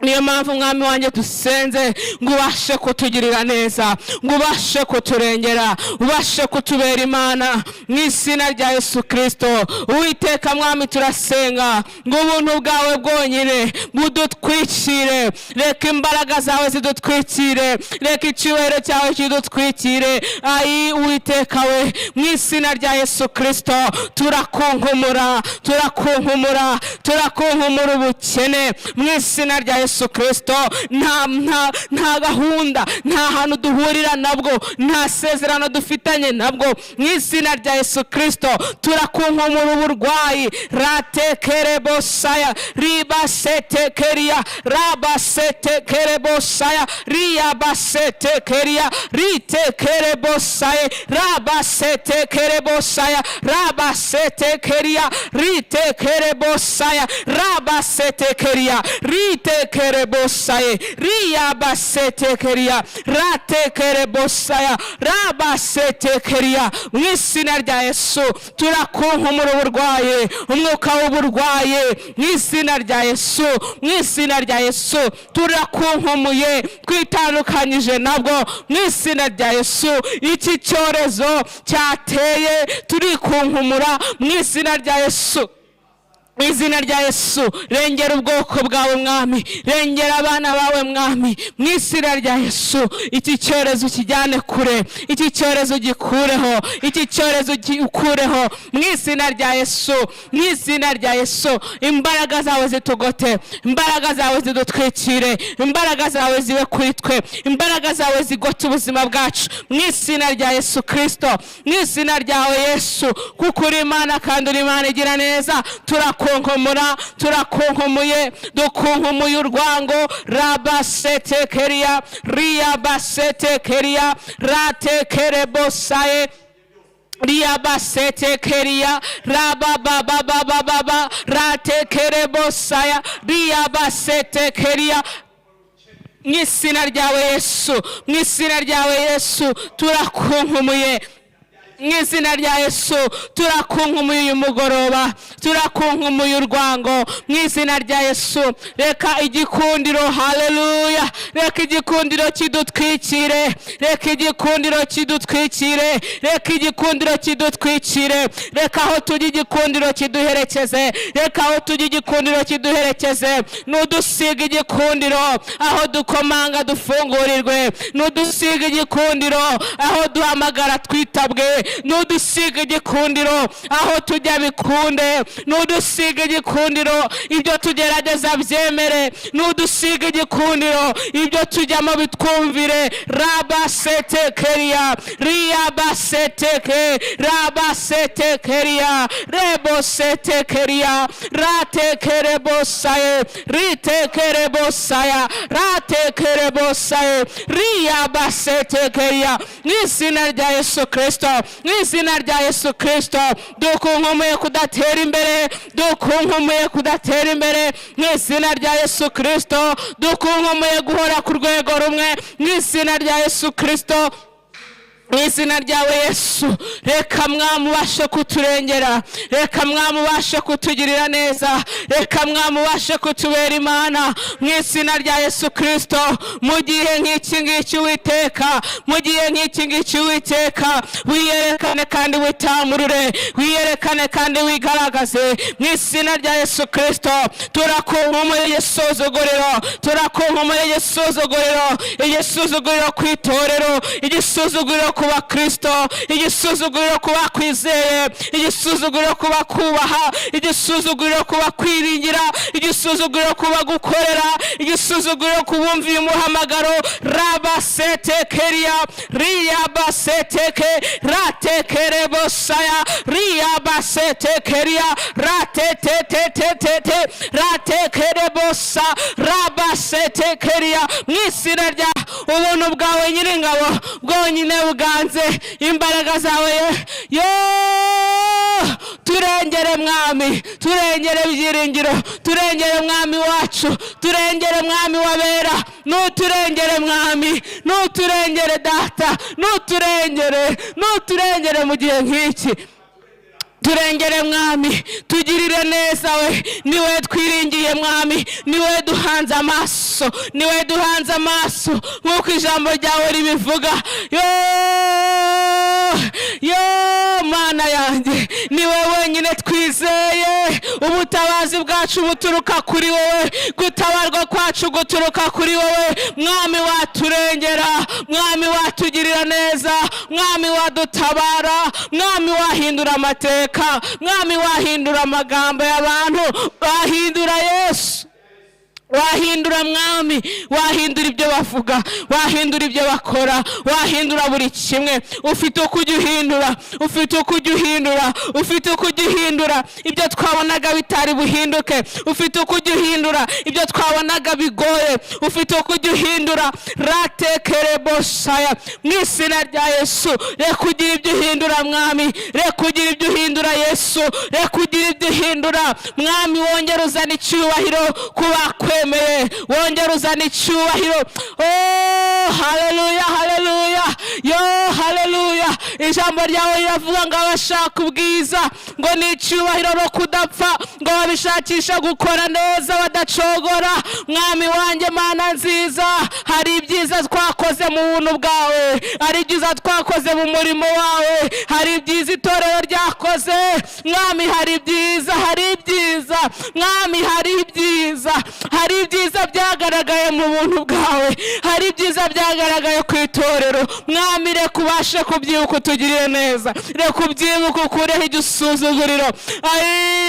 niyo mpamvu mwami wanjye dusenze ngo ubashe kutugirira neza, ngo ubashe kuturengera, ubashe kutubera Imana mu izina rya Yesu Kristo. Uwiteka mwami turasenga ngo ubuntu bwawe bwonyine budutwikire, reka imbaraga zawe zidutwikire, reka icyubahiro cyawe kidutwikire. Ayi Uwiteka we, mu izina rya Yesu Kristo turakunkumura, turakunkumura, turakunkumura ubukene mu izina rya Yesu Kristo. Nta gahunda, nta hantu duhurira nabwo, nta sezerano dufitanye nabwo, mu izina rya Yesu Kristo turakunkumura uburwayi. Ratekerebosaya ribasetekeria rabasetekerebosaya riabasetekeria ritekerebosaye rabasetekerebosaya rabasetekeria ritekerebosaya rabasetekeria ritekerebosaye riabasetekeria ratekerebosaya rabasetekeria. Mu izina rya Yesu turakunkumura uburwayi, umwuka w'uburwayi mu izina rya Yesu, mu izina rya Yesu turakunkumuye, twitandukanyije nabwo mu izina rya Yesu. Iki cyorezo cyateye turikunkumura mu izina rya Yesu. Mu izina rya Yesu rengera ubwoko bwawe mwami, rengera abana bawe mwami, mu izina rya Yesu. Iki cyorezo kijyane kure, iki cyorezo gikureho, iki cyorezo gikureho mu izina rya Yesu, mu izina rya Yesu. Imbaraga zawe zitugote, imbaraga zawe zidutwikire, imbaraga zawe zibe kuri twe, imbaraga zawe zigote ubuzima bwacu mu izina rya Yesu Kristo, mu izina ryawe Yesu, kuko uri Imana kandi uri Imana igira neza. Turakunkumura, turakunkumuye, dukunkumuye urwango. Rabasetekeria riabasetekeria ratekerebosaye riabasetekeria rabababababa ratekerebosaya riabasetekeria. Mu izina ryawe Yesu, mu izina ryawe Yesu turakunkumuye, mu izina rya Yesu turakunkumuye uyu mugoroba, turakunkumuye urwango mu izina rya Yesu. Reka igikundiro, haleluya, reka igikundiro kidutwikire, reka igikundiro kidutwikire, reka igikundiro kidutwikire, reka aho tujya igikundiro kiduherekeze, reka aho tujya igikundiro kiduherekeze. Nudusiga igikundiro aho dukomanga dufungurirwe, nudusiga igikundiro aho duhamagara twitabwe, nudusiga igikundiro aho tujya bikunde, nudusiga igikundiro ibyo tugerageza byemere, nudusiga igikundiro ibyo tujyamo bitwumvire. Rabasetekeria riabaseteke rabasetekeria rebosetekeria ratekerebosaye ritekerebosaya ratekerebosaye riabasetekeria. Mu izina rya Yesu Kristo, mu izina rya Yesu Kristo, dukunkumuye kudatera imbere, dukunkumuye kudatera imbere mu izina rya Yesu Kristo, dukunkumuye guhora ku rwego rumwe mu izina rya Yesu Kristo. Mu izina ryawe Yesu, reka Mwami ubashe kuturengera, reka Mwami ubashe kutugirira neza, reka Mwami ubashe kutubera Imana mu izina rya Yesu Kristo. Mu gihe nk'iki ngiki Uwiteka, mu gihe nk'iki ngiki Uwiteka, wiyerekane kandi witamurure, wiyerekane kandi wigaragaze mu izina rya Yesu Kristo. Turakunkumuye igisuzuguriro, turakunkumuye igisuzuguriro, igisuzuguriro ku itorero, igisuzuguriro ku bakristo, igisuzuguriro ku bakwizeye, igisuzuguriro ku bakubaha, igisuzuguriro ku bakwiringira, igisuzuguriro ku bagukorera, igisuzuguriro ku bumviye umuhamagaro. Rabasetekeria riabaseteke ratekerebosaya riabasetekeria ratetetetetete ratekerebosa rabasetekeria. Mu izina rya ubuntu bwawe Nyiringabo bwonyine buganze, imbaraga zawe yo turengere Mwami, turengere byiringiro, turengere Mwami wacu, turengere Mwami wabera, nuturengere Mwami, nuturengere Data, nuturengere mu gihe nk'iki. Turengere Mwami, tugirire neza we, niwe twiringiye Mwami, niwe duhanze amaso, niwe duhanze amaso nk'uko ijambo ryawe ribivuga. yo Mana yanjye, niwe wenyine twizeye, ubutabazi bwacu buturuka kuri wowe, gutabarwa kwacu guturuka kuri wowe. Mwami waturengera, Mwami watugirira neza, Mwami wadutabara, Mwami wahindura amateka, Mwami wahindura amagambo y'abantu, wahindura Yesu, wahindura Mwami, wahindura ibyo bavuga, wahindura ibyo bakora, wahindura buri kimwe. Ufite ukujya uhindura, ufite ukujya uhindura, ufite ukujya uhindura ibyo twabonaga bitari buhinduke, ufite ukujya uhindura ibyo twabonaga bigoye, ufite ukujya uhindura. Ratekerebosaya mu izina rya Yesu, reka ugira ibyo uhindura Mwami, reka ugira ibyo uhindura Yesu, reka ugira ibyo uhindura Mwami. Wongera uzana icyubahiro ku bakwemeye, wongera uzana icyubahiro. Haleluya, haleluya, haleluya. Ijambo ryawe riravuga ngo abashaka ubwiza ngo ni icyubahiro no kudapfa, ngo babishakisha gukora neza badacogora. Mwami wanjye, Mana nziza, hari ibyiza twakoze mu buntu bwawe, hari ibyiza twakoze mu murimo wawe, hari ibyiza itorero ryakoze Mwami, hari ibyiza, hari ibyiza Mwami, hari ibyiza, hari ibyiza byagaragaye mu buntu bwawe, hari ibyiza byagaragaye ku itorero Mwami. Reka ubashe kubyibuka utugirire neza, reka ubyibuka ukureho igisuzuguriro.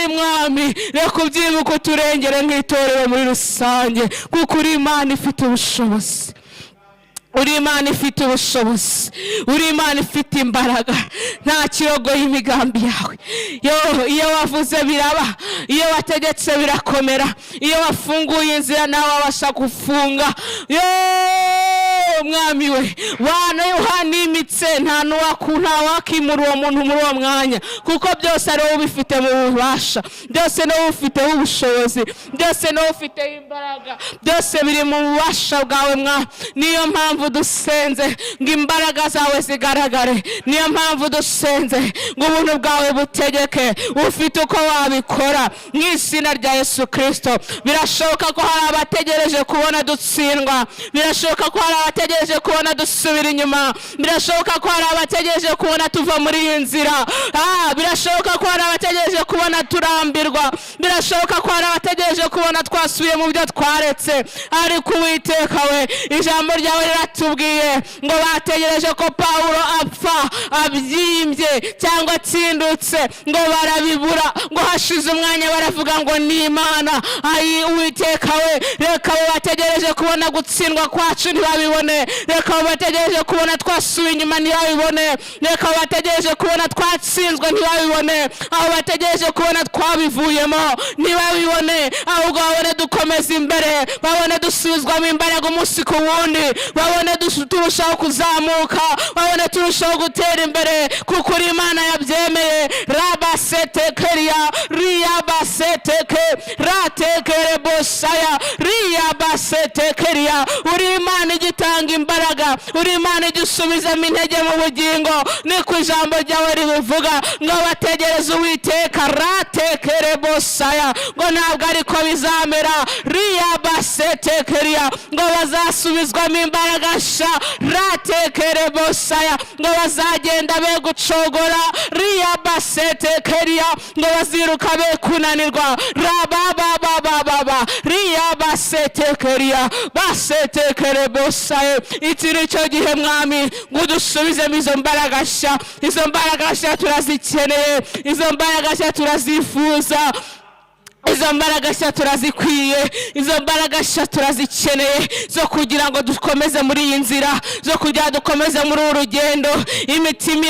Mwami, reka ubyibuka uturengere nk'itorero muri rusange, kuko uri Imana ifite ubushobozi, uri Imana ifite ubushobozi, uri Imana ifite imbaraga, nta kirogoye imigambi yawe. Iyo wavuze biraba, iyo wategetse birakomera, iyo wafunguye inzira nawe wabasha gufunga. mwami we wana yohanimitse nta wakimura uwo muntu muri uwo mwanya kuko byose ari wowe ubifite mu bubasha, byose ni wowe ufiteho ubushobozi, byose ni wowe ufiteho imbaraga, byose biri mu bubasha bwawe mwami. Niyo mpamvu dusenze ngo imbaraga zawe zigaragare, niyo mpamvu dusenze ngo ubuntu bwawe butegeke, ufite uko wabikora mu izina rya Yesu Kristo. Birashoboka ko hari abategereje kubona dutsindwa, birashoboka ko hari abategereje kubona dusubira inyuma, birashoboka ko hari abategereje kubona tuva muri iyi nzira, birashoboka ko hari abategereje kubona turambirwa, birashoboka ko hari abategereje kubona twasubiye mu byo twaretse. Ariko Uwiteka we ijambo ryawe riratubwiye ngo bategereje ko Pawulo apfa abyimbye cyangwa atsindutse ngo barabibura, ngo hashize umwanya baravuga ngo ni Imana. Uwiteka we reka bategereje kubona gutsindwa kwacu ntibabibone, reka bategereje kubona twasubiye inyuma ntibabibone, reka bategereje kubona twatsinzwe ntibabibone, aho bategereje kubona twabivuyemo ntibabibone, ahubwo babone dukomeza imbere, babone dusubizwamo imbaraga umunsi ku wundi, babone turushaho kuzamuka, babone turushaho gutera imbere kuko uri Imana yabyemeye. Rabasetekeria riabaseteke ratekere bosaya riabasetekeria, uri Imana igitanga imbaraga, uri Imana igisubizamo intege mu bugingo, niko ijambo ryawe ribivuga ngo bategereze Uwiteka ratekere bosaya, ngo ntabwo ariko bizamera riabasetekeria, ngo bazasubizwamo imbaraga nshya ratekere bosaya, ngo bazagenda be gucogora riabasetekeria, ngo baziruka be kunanirwa rabababababa riabasetekeria basetekere bosaya. Iki ni cyo gihe mwami ngo dusubizemo izo mbaraga nshya, izo mbaraga nshya turazikeneye, izo mbaraga nshya turazifuza, izo mbaraga nshya turazikwiye, izo mbaraga nshya turazikeneye zo kugira ngo dukomeze muri iyi nzira, zo kugira dukomeze muri uru rugendo. Imitima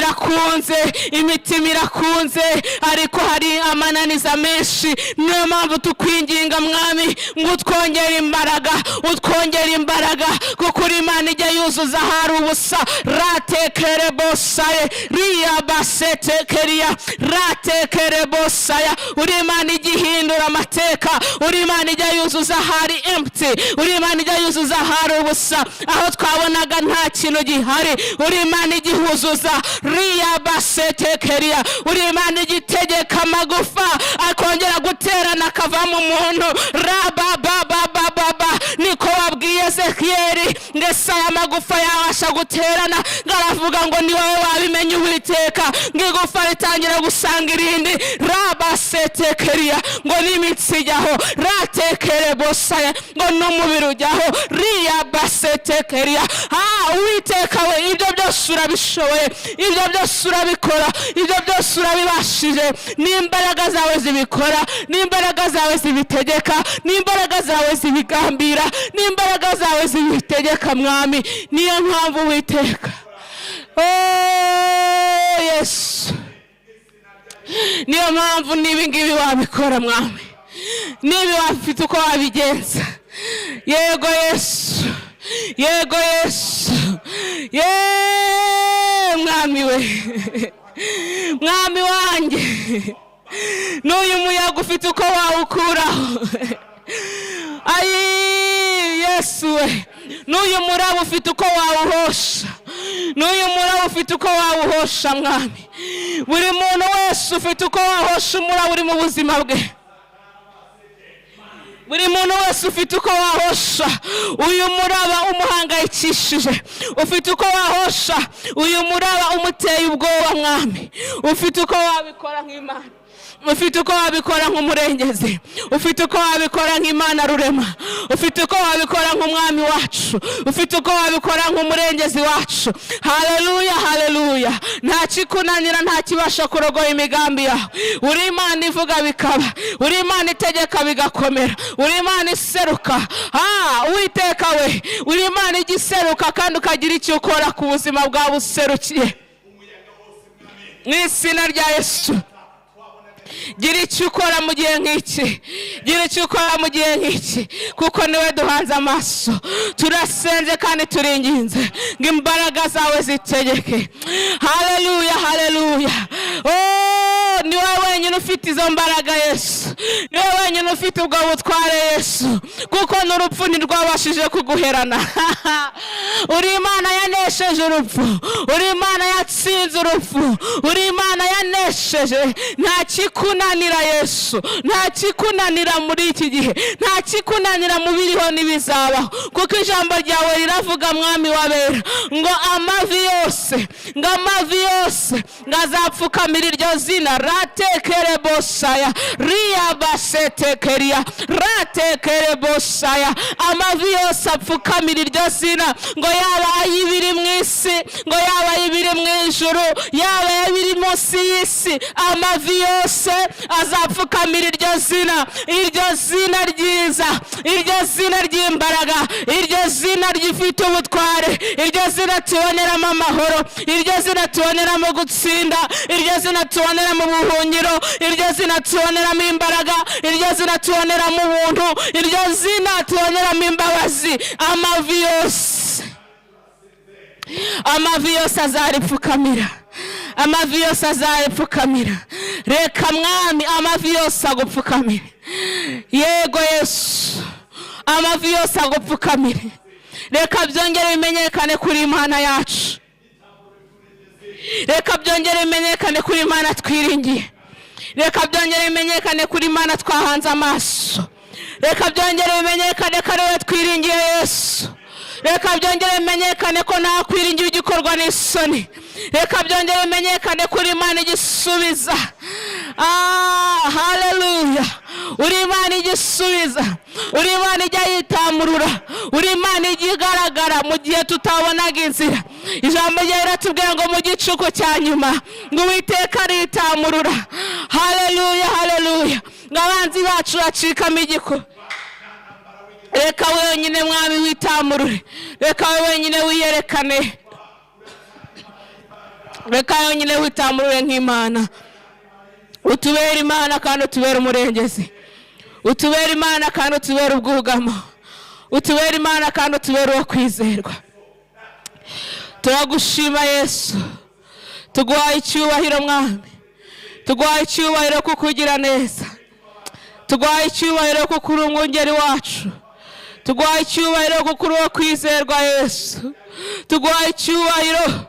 irakunze ariko hari amananiza menshi, niyo mpamvu tukwinginga mwami ngo utwongere imbaraga kuko uri Imana ijya yuzuza hari ubusa. Ratekere bosaye riabasetekeria ratekere bosaya, uri Imana igihindura amateka, uri Imana ijya yuzuza hari empty, uri Imana ijya yuzuza hari ubusa, aho twabonaga nta kintu gihari uri Imana igihuzuza riabasetekeria, uri Imana igitegeka amagufa akongera guterana akava mu muntu rabababababa. Niko wabwiye Ezekiyeli ndetse aya magufa yabasha guterana, ngaravuga ngo ni wowe wabimenye Uwiteka, ngigufa ritangira gusanga irindi rabasetekeria, ngo n'imitsi ijyaho ratekere bosaya, ngo n'umubiri ujyaho riabasetekeria. Uwiteka we ibyo byose urabishoboye, ibyo byose urabikora, ibyo byose urabibashije, n'imbaraga zawe zibikora, n'imbaraga zawe zibitegeka, n'imbaraga zawe zibigambira, n'imbaraga zawe zibitegeka mwami. Niyo mpamvu Uwiteka Yesu, niyo mpamvu nibi ngibi wabikora mwami, nibi wafite uko wabigenza. Yego Yesu, yego Yesu, mwami we, mwami wanjye, n'uyu muyaga ufite uko wawukuraho. Yesu we, n'uyu muraba ufite uko wawuhosha, n'uyu muraba ufite uko wawuhosha mwami. Buri muntu wese ufite uko wahosha umuraba uri mu buzima bwe, buri muntu wese ufite uko wahosha uyu muraba umuhangayikishije, ufite uko wahosha uyu muraba umuteye ubwoba mwami, ufite uko wabikora nk'Imana, ufite uko wabikora nk'umurengezi, ufite uko wabikora nk'Imana rurema, ufite uko wabikora nk'umwami wacu, ufite uko wabikora nk'umurengezi wacu. Haleluya, haleluya. Nta kikunanira, nta kibasha kurogoya imigambi yawe. Uri Imana ivuga bikaba, uri Imana itegeka bigakomera, uri Imana iseruka. Uwiteka we, uri Imana igiseruka kandi ukagira icyo ukora ku buzima bwawe userukiye. Mu izina rya Yesu, gira icyo ukora mu gihe nk'iki, gira icyo ukora mu gihe nk'iki, kuko niwe duhanze amaso. Turasenze kandi turinginze ngo imbaraga zawe zitegeke. Haleluya, haleluya. Oh, niwe wenyine ufite izo mbaraga Yesu, niwe wenyine ufite ubwo butware Yesu, kuko n'urupfu ntirwabashije kuguherana. Uri Imana yanesheje urupfu, uri Imana yatsinze urupfu, uri Imana yanesheje. Nta kikunanira Yesu, nta kikunanira muri iki gihe, nta kikunanira mu biriho n'ibizabaho, kuko ijambo ryawe riravuga mwami wabera ngo amavi yose, ngo amavi yose ngazapfukamira iryo zina. Ratekere bosaya riya basetekeria ratekere bosaya. Amavi yose apfukamira iryo zina, ngo yaba ayibiri mu isi, ngo yaba ayibiri mu ijuru, yaba ayibiri munsi y'isi, amavi yose azapfukamira iryo zina. Iryo zina ryiza, iryo zina ry'imbaraga, iryo zina ryifite ubutware, iryo zina tuboneramo amahoro, iryo zina tuboneramo gutsinda, iryo zina tuboneramo ubuhungiro, iryo zina tuboneramo imbaraga, iryo zina tuboneramo ubuntu, iryo zina tuboneramo imbabazi. Amavi yose, amavi yose azaripfukamira, amavi yose azaripfukamira. Reka mwami amavi yose agupfukamire. Yego Yesu, amavi yose agupfukamire. Reka byongere bimenyekane kuri Imana yacu, reka byongere bimenyekane kuri Imana twiringiye, reka byongere bimenyekane kuri Imana twahanze amaso, reka byongere bimenyekane ko ariwe twiringiye Yesu, reka byongere bimenyekane ko nta kwiringira igikorwa n'isoni, reka byongere bimenyekane kuri Imana igisubiza. Haleluya. Uri Imana igisubiza, uri Imana ijya yitamurura, uri Imana ijya igaragara mu gihe tutabonaga inzira. Ijambo ryawe riratubwira ngo mu gicuku cya nyuma ngo Uwiteka aritamurura. Haleluya, haleluya. Ngo abanzi bacu bacikamo igiko. Reka wenyine mwami witamurure, reka wenyine wiyerekane, reka wenyine witamurure nk'Imana. Utubera Imana kandi utubera umurengezi, utubera Imana kandi utubera ubwugamo, utubera Imana kandi utubera uwo kwizerwa. Turagushima Yesu, tuguhaye icyubahiro mwami, tuguhaye icyubahiro kuko ugira neza, tuguhaye icyubahiro kuko uri umwungeri wacu, tuguhaye icyubahiro kuko uri uwo kwizerwa Yesu, tuguhaye icyubahiro,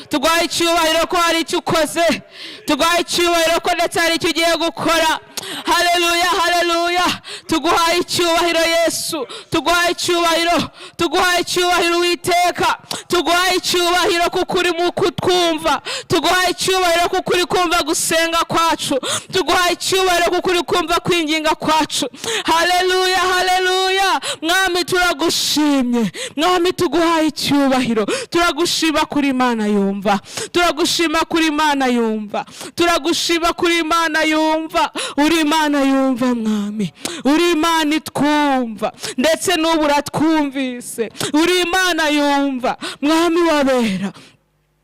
tuguhaye icyubahiro ko hari icyo ukoze, tuguhaye icyubahiro ko ndetse hari icyo ugiye gukora. Haleluya, haleluya. Tuguhaye icyubahiro Yesu, tuguhaye icyubahiro, tuguhaye icyubahiro Uwiteka, tuguhaye icyubahiro kuko uri mu kutwumva, tuguhaye icyubahiro kuko uri kumva gusenga kwacu, tuguhaye icyubahiro kuko uri kumva kwinginga kwacu. Haleluya, haleluya. Mwami turagushimye, mwami tuguhaye icyubahiro, turagushima kuri Imana yumva, turagushima kuri Imana yumva, turagushima kuri Imana yumva. Uri Imana yumva mwami, uri Imana itwumva, ndetse n'ubu uratwumvise. Uri Imana yumva mwami wabera.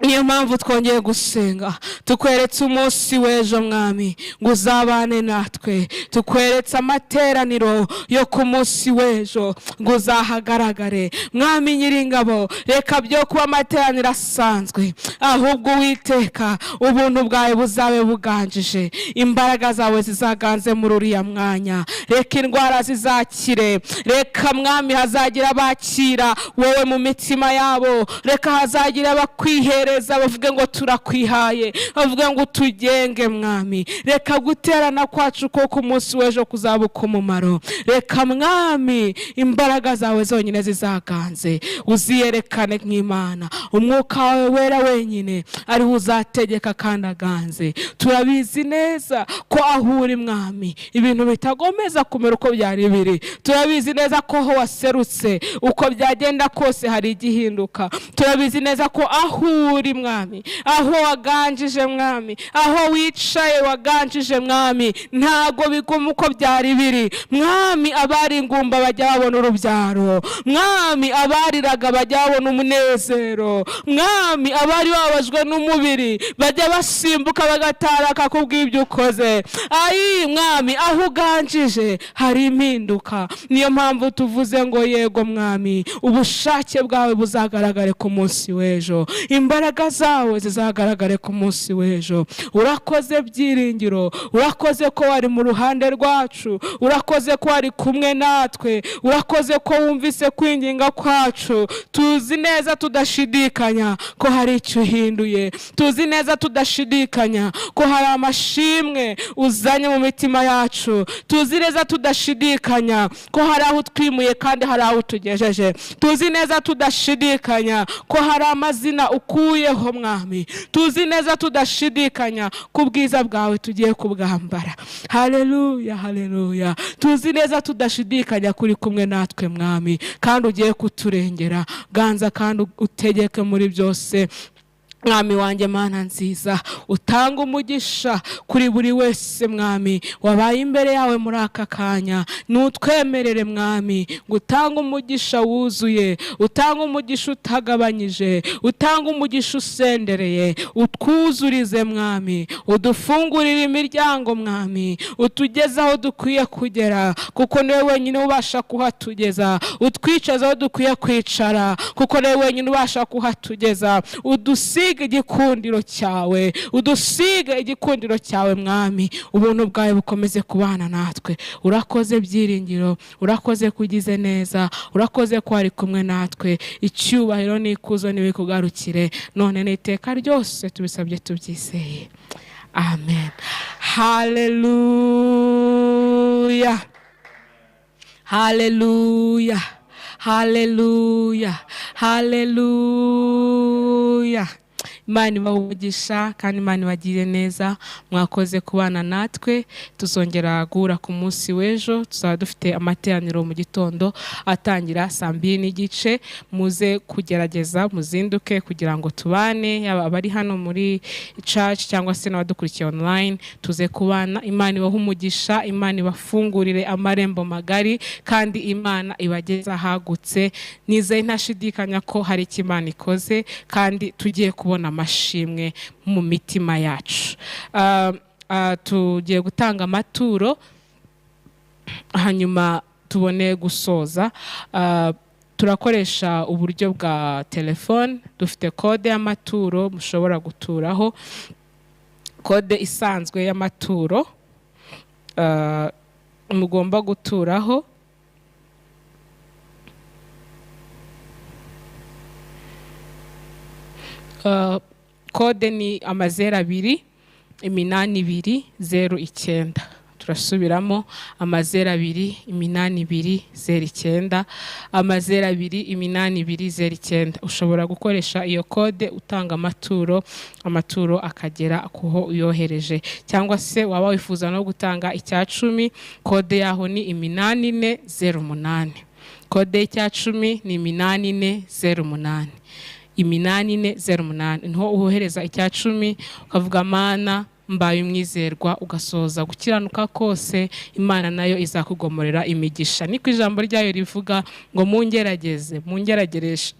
Niyo mpamvu twongeye gusenga, tukweretse umunsi w'ejo mwami ngo uzabane natwe, tukweretse amateraniro yo ku munsi w'ejo ngo uzahagaragare. Mwami Nyiringabo, reka byo kuba amateraniro asanzwe, ahubwo Uwiteka ubuntu bwawe buzabe buganjije, imbaraga zawe zizaganze muri uriya mwanya. Reka indwara zizakire, reka mwami hazagira abakira wowe mu mitima yabo, reka hazagira abakwihere bavuge ngo turakwihaye, bavuge ngo tugenge mwami. Reka guterana kwacu ko ku munsi w'ejo kuzabuka umumaro. Reka mwami imbaraga zawe zonyine zizaganze, uziyerekane nk'Imana. Umwuka wawe wera wenyine ari uzategeka kandi aganze. Turabizi neza ko aho uri mwami ibintu bitagomeza kumera uko byari biri. Turabizi neza ko aho waserutse uko byagenda kose hari igihinduka. Turabizi neza ko aho uri mwami, aho waganjije mwami, aho wicaye waganjije mwami, ntago biguma uko byari biri mwami. Abari ingumba bajya babona urubyaro mwami, abariraga bajya babona umunezero mwami, abari babajwe n'umubiri bajya basimbuka bagataraka kubw'ibyo ukoze. Ayi mwami, aho uganjije hari impinduka. Niyo mpamvu tuvuze ngo yego mwami, ubushake bwawe buzagaragare ku munsi w'ejo, imbaraga zawe zizagaragare ku munsi w'ejo. Urakoze Byiringiro, urakoze ko wari mu ruhande rwacu, urakoze ko wari kumwe natwe, urakoze ko wumvise kwinginga kwacu. Tuzi neza tudashidikanya ko hari icyo uhinduye, tuzi neza tudashidikanya ko hari amashimwe uzanye mu mitima yacu, tuzi neza tudashidikanya ko hari aho twimuye kandi hari aho tugejeje, tuzi neza tudashidikanya ko hari amazina ukuyeho mwami, tuzi neza tudashidikanya ko ubwiza bwawe tugiye kubwambara. Haleluya, haleluya. Tuzi neza tudashidikanya kuri kumwe natwe mwami, kandi ugiye kuturengera. Ganza kandi utegeke muri byose mwami wanjye, Mana nziza. Utanga umugisha kuri buri wese mwami wabaye imbere yawe muri aka kanya. Nutwemerere mwami, gutanga umugisha wuzuye, utanga umugisha utagabanyije, utanga umugisha usendereye, utwuzurize mwami, udufungurire imiryango mwami, utugeze aho dukwiye kugera kuko niwe wenyine ubasha kuhatugeza, utwicaza aho dukwiye kwicara kuko niwe wenyine ubasha kuhatugeza. Udusige igikundiro cyawe, udusige igikundiro cyawe mwami, ubuntu bwawe bukomeze kubana natwe. Urakoze Byiringiro, urakoze kugize neza, urakoze ko ari kumwe natwe. Icyubahiro n'ikuzo niwe kugarukire none n'iteka ryose, tubisabye tubyizeye, amen. Haleluya, haleluya, haleluya, haleluya. Imana ibahe umugisha kandi Imana ibagire neza. Mwakoze kubana natwe. Tuzongera guhura ku munsi w'ejo, tuzaba dufite amateraniro mu gitondo atangira 2:30. Muze kugerageza muzinduke kugira ngo tubane, yaba abari hano muri church cyangwa se n'abadukurikiye online. Tuze kubana. Imana ibahe umugisha, Imana ibafungurire amarembo magari kandi Imana ibageza hagutse. Nizeye ntashidikanya ko hari icyo Imana ikoze kandi tugiye kubona amashimwe mu mitima yacu. Tugiye gutanga amaturo hanyuma tubone gusoza. Turakoresha uburyo bwa telefone. Dufite kode y'amaturo mushobora guturaho, kode isanzwe y'amaturo mugomba guturaho. Kode ni 028209. Turasubiramo 028209, 028209. Ushobora gukoresha iyo kode utanga amaturo akagera kuho uyohereje, cyangwa se waba wifuza no gutanga icya 10, kode yaho ni 8408. Kode y'icya 10 ni 8408. 8408 niho uhohereza icya 10 ukavuga Mana mbaye umwizerwa, ugasoza gukiranuka kose, Imana nayo izakugomorera imigisha. Niko ijambo ryayo rivuga ngo mungeragereshe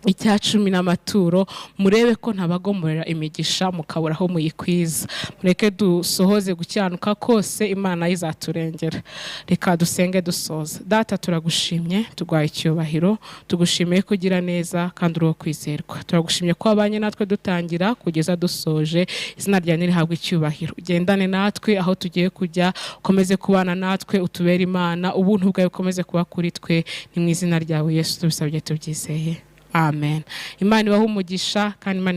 icya 10 n'amaturo, murebe ko ntabagomorera imigisha mukabura aho muyikwiza. Mureke dusohoze gukiranuka kose, Imana izaturengera. Reka dusenge dusoza. Data, turagushimye, tugwaye icyubahiro, tugushimiye kugira neza kandi uri kwizerwa. Turagushimye ko abanye natwe dutangira kugeza dusoje. Izina ryawe nirihabwe icyubahiro. Ugendane natwe aho tugiye kujya, ukomeze kubana natwe, utubere Imana, ubuntu bwawe bukomeze kuba kuri twe. Ni mu izina ryawe Yesu tubisabye tubyizeye, amen. Imana ibahe umugisha kandi Imana